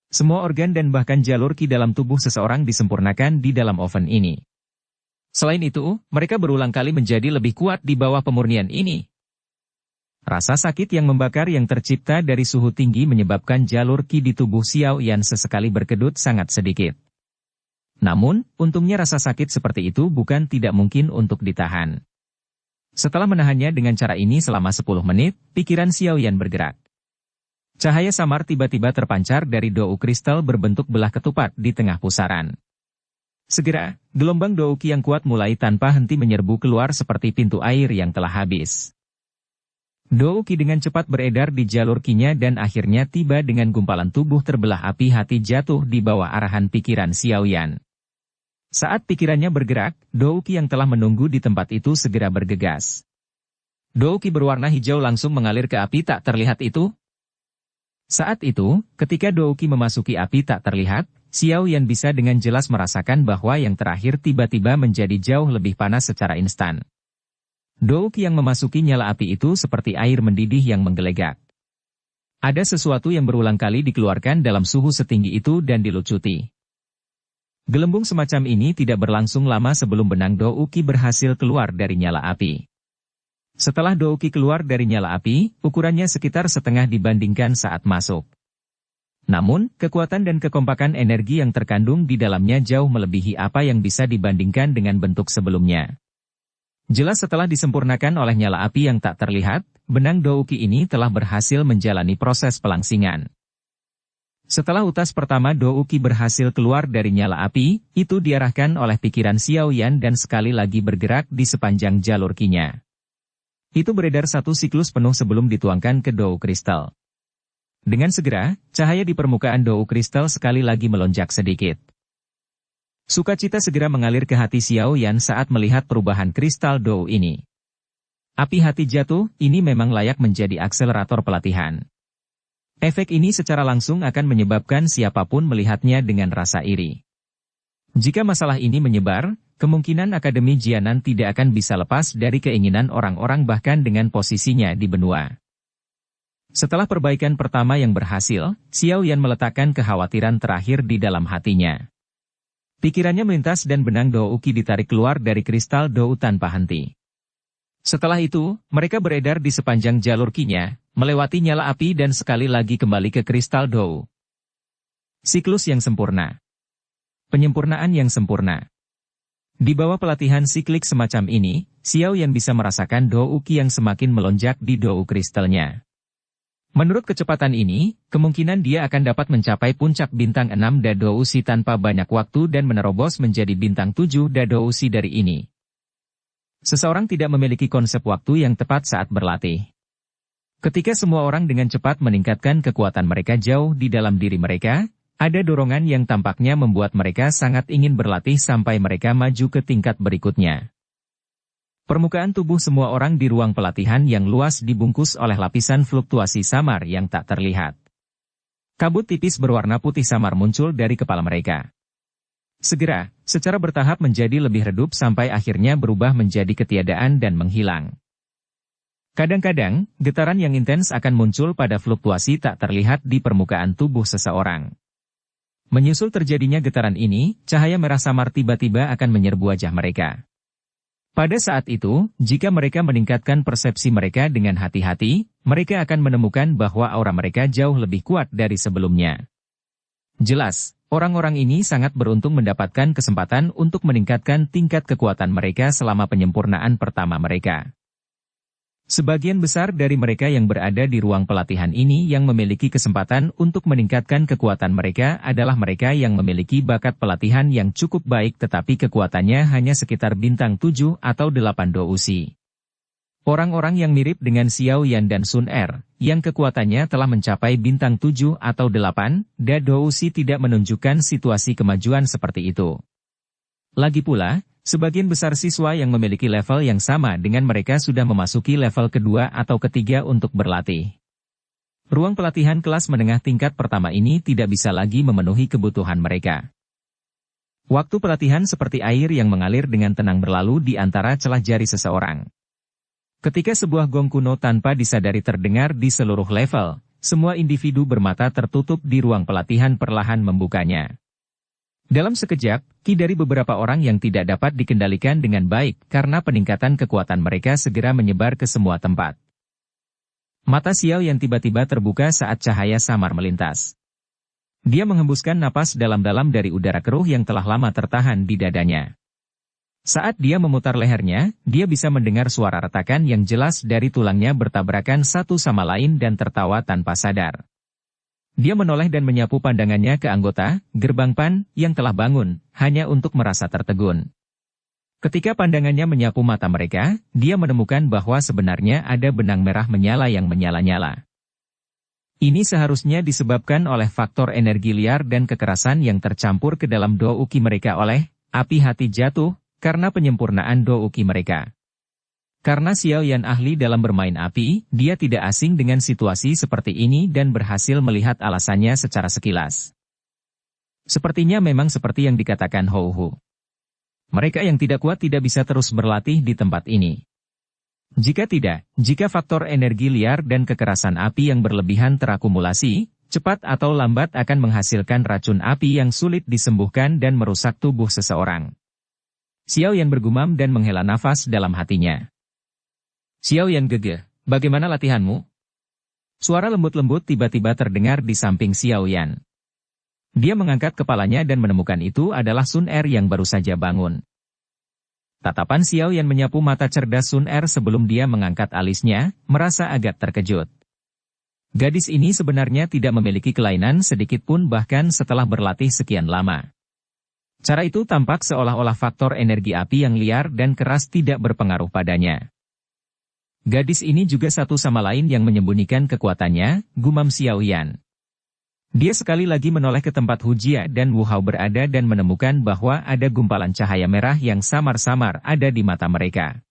Semua organ dan bahkan jalur ki dalam tubuh seseorang disempurnakan di dalam oven ini. Selain itu, mereka berulang kali menjadi lebih kuat di bawah pemurnian ini. Rasa sakit yang membakar yang tercipta dari suhu tinggi menyebabkan jalur ki di tubuh Xiao Yan sesekali berkedut sangat sedikit. Namun, untungnya rasa sakit seperti itu bukan tidak mungkin untuk ditahan. Setelah menahannya dengan cara ini selama 10 menit, pikiran Xiao Yan bergerak. Cahaya samar tiba-tiba terpancar dari dou kristal berbentuk belah ketupat di tengah pusaran. Segera, gelombang dou ki yang kuat mulai tanpa henti menyerbu keluar seperti pintu air yang telah habis. Dou ki dengan cepat beredar di jalur kinya dan akhirnya tiba dengan gumpalan tubuh terbelah api hati jatuh di bawah arahan pikiran Xiao Yan. Saat pikirannya bergerak, dou ki yang telah menunggu di tempat itu segera bergegas. Dou ki berwarna hijau langsung mengalir ke api tak terlihat itu. Saat itu, ketika dou ki memasuki api tak terlihat, Xiao Yan bisa dengan jelas merasakan bahwa yang terakhir tiba-tiba menjadi jauh lebih panas secara instan. Dou ki yang memasuki nyala api itu seperti air mendidih yang menggelegak. Ada sesuatu yang berulang kali dikeluarkan dalam suhu setinggi itu dan dilucuti. Gelembung semacam ini tidak berlangsung lama sebelum benang dou ki berhasil keluar dari nyala api. Setelah dou ki keluar dari nyala api, ukurannya sekitar setengah dibandingkan saat masuk. Namun, kekuatan dan kekompakan energi yang terkandung di dalamnya jauh melebihi apa yang bisa dibandingkan dengan bentuk sebelumnya. Jelas setelah disempurnakan oleh nyala api yang tak terlihat, benang dou ki ini telah berhasil menjalani proses pelangsingan. Setelah utas pertama dou ki berhasil keluar dari nyala api, itu diarahkan oleh pikiran Xiao Yan dan sekali lagi bergerak di sepanjang jalur kinya. Itu beredar satu siklus penuh sebelum dituangkan ke dou kristal. Dengan segera, cahaya di permukaan dou kristal sekali lagi melonjak sedikit. Sukacita segera mengalir ke hati Xiao Yan saat melihat perubahan kristal dou ini. Api hati jatuh, ini memang layak menjadi akselerator pelatihan. Efek ini secara langsung akan menyebabkan siapapun melihatnya dengan rasa iri. Jika masalah ini menyebar, kemungkinan Akademi Jianan tidak akan bisa lepas dari keinginan orang-orang bahkan dengan posisinya di benua. Setelah perbaikan pertama yang berhasil, Xiao Yan meletakkan kekhawatiran terakhir di dalam hatinya. Pikirannya melintas dan benang dou ki ditarik keluar dari kristal dou tanpa henti. Setelah itu, mereka beredar di sepanjang jalur kinya, melewati nyala api dan sekali lagi kembali ke kristal dou. Siklus yang sempurna. Penyempurnaan yang sempurna. Di bawah pelatihan siklik semacam ini, Xiao Yan bisa merasakan dou ki yang semakin melonjak di dou kristalnya. Menurut kecepatan ini, kemungkinan dia akan dapat mencapai puncak bintang 6 Dadousi tanpa banyak waktu dan menerobos menjadi bintang 7 Dadousi dari ini. Seseorang tidak memiliki konsep waktu yang tepat saat berlatih. Ketika semua orang dengan cepat meningkatkan kekuatan mereka jauh di dalam diri mereka, ada dorongan yang tampaknya membuat mereka sangat ingin berlatih sampai mereka maju ke tingkat berikutnya. Permukaan tubuh semua orang di ruang pelatihan yang luas dibungkus oleh lapisan fluktuasi samar yang tak terlihat. Kabut tipis berwarna putih samar muncul dari kepala mereka. Segera, secara bertahap menjadi lebih redup sampai akhirnya berubah menjadi ketiadaan dan menghilang. Kadang-kadang, getaran yang intens akan muncul pada fluktuasi tak terlihat di permukaan tubuh seseorang. Menyusul terjadinya getaran ini, cahaya merah samar tiba-tiba akan menyerbu wajah mereka. Pada saat itu, jika mereka meningkatkan persepsi mereka dengan hati-hati, mereka akan menemukan bahwa aura mereka jauh lebih kuat dari sebelumnya. Jelas, orang-orang ini sangat beruntung mendapatkan kesempatan untuk meningkatkan tingkat kekuatan mereka selama penyempurnaan pertama mereka. Sebagian besar dari mereka yang berada di ruang pelatihan ini yang memiliki kesempatan untuk meningkatkan kekuatan mereka adalah mereka yang memiliki bakat pelatihan yang cukup baik tetapi kekuatannya hanya sekitar bintang 7 atau 8 Dousi. Orang-orang yang mirip dengan Xiao Yan dan Sun Er, yang kekuatannya telah mencapai bintang 7 atau 8, Dousi tidak menunjukkan situasi kemajuan seperti itu. Lagi pula, Sebagian besar siswa yang memiliki level yang sama dengan mereka sudah memasuki level kedua atau ketiga untuk berlatih. Ruang pelatihan kelas menengah tingkat pertama ini tidak bisa lagi memenuhi kebutuhan mereka. Waktu pelatihan seperti air yang mengalir dengan tenang berlalu di antara celah jari seseorang. Ketika sebuah gong kuno tanpa disadari terdengar di seluruh level, semua individu bermata tertutup di ruang pelatihan perlahan membukanya. Dalam sekejap, ki dari beberapa orang yang tidak dapat dikendalikan dengan baik karena peningkatan kekuatan mereka segera menyebar ke semua tempat. Mata Xiao Yan tiba-tiba terbuka saat cahaya samar melintas. Dia menghembuskan napas dalam-dalam dari udara keruh yang telah lama tertahan di dadanya. Saat dia memutar lehernya, dia bisa mendengar suara retakan yang jelas dari tulangnya bertabrakan satu sama lain dan tertawa tanpa sadar. Dia menoleh dan menyapu pandangannya ke anggota gerbang PAN yang telah bangun, hanya untuk merasa tertegun. Ketika pandangannya menyapu mata mereka, dia menemukan bahwa sebenarnya ada benang merah menyala yang menyala-nyala. Ini seharusnya disebabkan oleh faktor energi liar dan kekerasan yang tercampur ke dalam do uki mereka oleh api hati jatuh, karena penyempurnaan do uki mereka. Karena Xiao Yan ahli dalam bermain api, dia tidak asing dengan situasi seperti ini dan berhasil melihat alasannya secara sekilas. Sepertinya memang seperti yang dikatakan Hou Hu. Mereka yang tidak kuat tidak bisa terus berlatih di tempat ini. Jika faktor energi liar dan kekerasan api yang berlebihan terakumulasi, cepat atau lambat akan menghasilkan racun api yang sulit disembuhkan dan merusak tubuh seseorang. Xiao Yan bergumam dan menghela nafas dalam hatinya. Xiao Yan gegeh, bagaimana latihanmu? Suara lembut-lembut tiba-tiba terdengar di samping Xiao Yan. Dia mengangkat kepalanya dan menemukan itu adalah Sun Er yang baru saja bangun. Tatapan Xiao Yan menyapu mata cerdas Sun Er sebelum dia mengangkat alisnya, merasa agak terkejut. Gadis ini sebenarnya tidak memiliki kelainan sedikit pun bahkan setelah berlatih sekian lama. Cara itu tampak seolah-olah faktor energi api yang liar dan keras tidak berpengaruh padanya. Gadis ini juga satu sama lain yang menyembunyikan kekuatannya, gumam Xiao Yan. Dia sekali lagi menoleh ke tempat Hu Jia dan Wu Hao berada dan menemukan bahwa ada gumpalan cahaya merah yang samar-samar ada di mata mereka.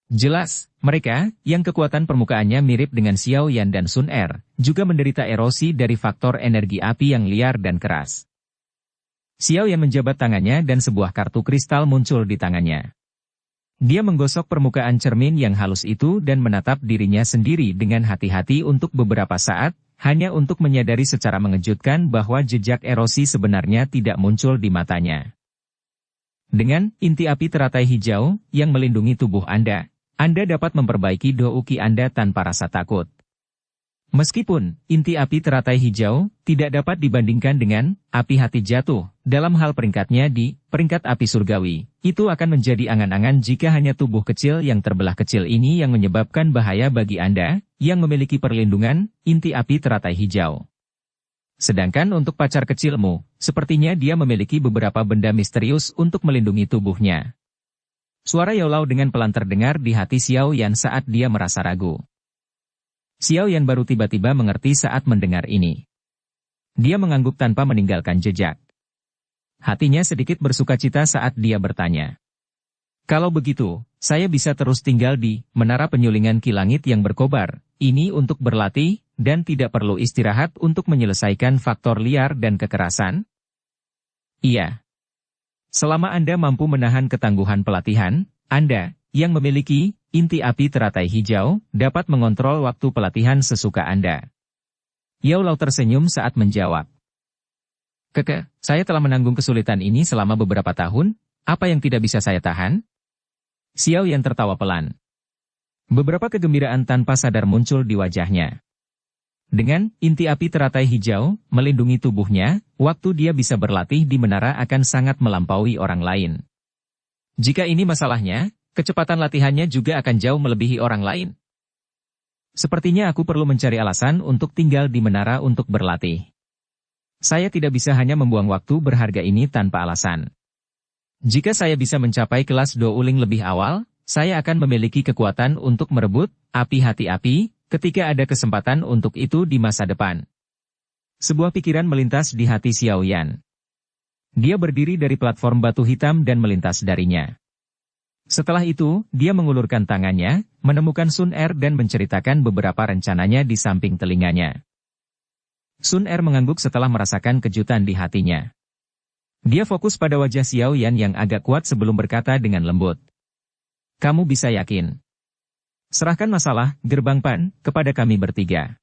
Jelas, mereka, yang kekuatan permukaannya mirip dengan Xiao Yan dan Sun Er, juga menderita erosi dari faktor energi api yang liar dan keras. Xiao Yan menjabat tangannya dan sebuah kartu kristal muncul di tangannya. Dia menggosok permukaan cermin yang halus itu dan menatap dirinya sendiri dengan hati-hati untuk beberapa saat, hanya untuk menyadari secara mengejutkan bahwa jejak erosi sebenarnya tidak muncul di matanya. Dengan inti api teratai hijau yang melindungi tubuh Anda dapat memperbaiki do uki Anda tanpa rasa takut. Meskipun inti api teratai hijau tidak dapat dibandingkan dengan api hati jatuh, dalam hal peringkatnya di peringkat api surgawi, itu akan menjadi angan-angan jika hanya tubuh kecil yang terbelah kecil ini yang menyebabkan bahaya bagi Anda, yang memiliki perlindungan inti api teratai hijau. Sedangkan untuk pacar kecilmu, sepertinya dia memiliki beberapa benda misterius untuk melindungi tubuhnya. Suara Yao Lao dengan pelan terdengar di hati Xiao Yan saat dia merasa ragu. Xiao Yan baru tiba-tiba mengerti saat mendengar ini. Dia mengangguk tanpa meninggalkan jejak. Hatinya sedikit bersukacita saat dia bertanya. Kalau begitu, saya bisa terus tinggal di menara penyulingan ki langit yang berkobar, ini untuk berlatih, dan tidak perlu istirahat untuk menyelesaikan faktor liar dan kekerasan? Iya. Selama Anda mampu menahan ketangguhan pelatihan, Anda, yang memiliki inti api teratai hijau, dapat mengontrol waktu pelatihan sesuka Anda. Yao Lao tersenyum saat menjawab. Saya telah menanggung kesulitan ini selama beberapa tahun, apa yang tidak bisa saya tahan? Xiao Yan tertawa pelan. Beberapa kegembiraan tanpa sadar muncul di wajahnya. Dengan inti api teratai hijau melindungi tubuhnya, waktu dia bisa berlatih di menara akan sangat melampaui orang lain. Jika ini masalahnya, kecepatan latihannya juga akan jauh melebihi orang lain. Sepertinya aku perlu mencari alasan untuk tinggal di menara untuk berlatih. Saya tidak bisa hanya membuang waktu berharga ini tanpa alasan. Jika saya bisa mencapai kelas Do Uling lebih awal, saya akan memiliki kekuatan untuk merebut api hati api ketika ada kesempatan untuk itu di masa depan. Sebuah pikiran melintas di hati Xiao Yan. Dia berdiri dari platform batu hitam dan melintas darinya. Setelah itu, dia mengulurkan tangannya, menemukan Sun Er dan menceritakan beberapa rencananya di samping telinganya. Sun Er mengangguk setelah merasakan kejutan di hatinya. Dia fokus pada wajah Xiao Yan yang agak kuat sebelum berkata dengan lembut. Kamu bisa yakin. Serahkan masalah, Gerbang Pan, kepada kami bertiga.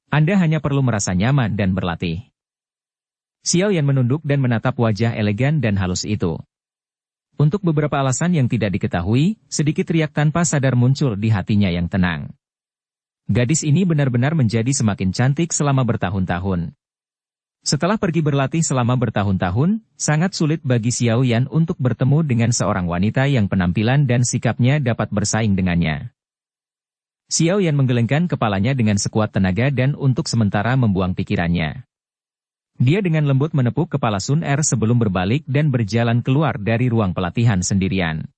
Anda hanya perlu merasa nyaman dan berlatih. Xiao Yan menunduk dan menatap wajah elegan dan halus itu. Untuk beberapa alasan yang tidak diketahui, sedikit riak tanpa sadar muncul di hatinya yang tenang. Gadis ini benar-benar menjadi semakin cantik selama bertahun-tahun. Setelah pergi berlatih selama bertahun-tahun, sangat sulit bagi Xiao Yan untuk bertemu dengan seorang wanita yang penampilan dan sikapnya dapat bersaing dengannya. Xiao Yan menggelengkan kepalanya dengan sekuat tenaga dan untuk sementara membuang pikirannya. Dia dengan lembut menepuk kepala Sun Er sebelum berbalik dan berjalan keluar dari ruang pelatihan sendirian.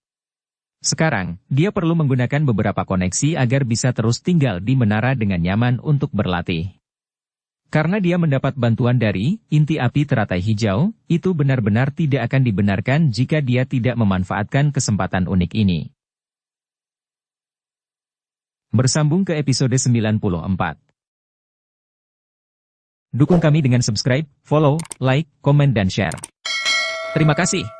Sekarang, dia perlu menggunakan beberapa koneksi agar bisa terus tinggal di menara dengan nyaman untuk berlatih. Karena dia mendapat bantuan dari inti api teratai hijau, itu benar-benar tidak akan dibenarkan jika dia tidak memanfaatkan kesempatan unik ini. Bersambung ke episode 94. Dukung kami dengan subscribe, follow, like, komen dan share. Terima kasih.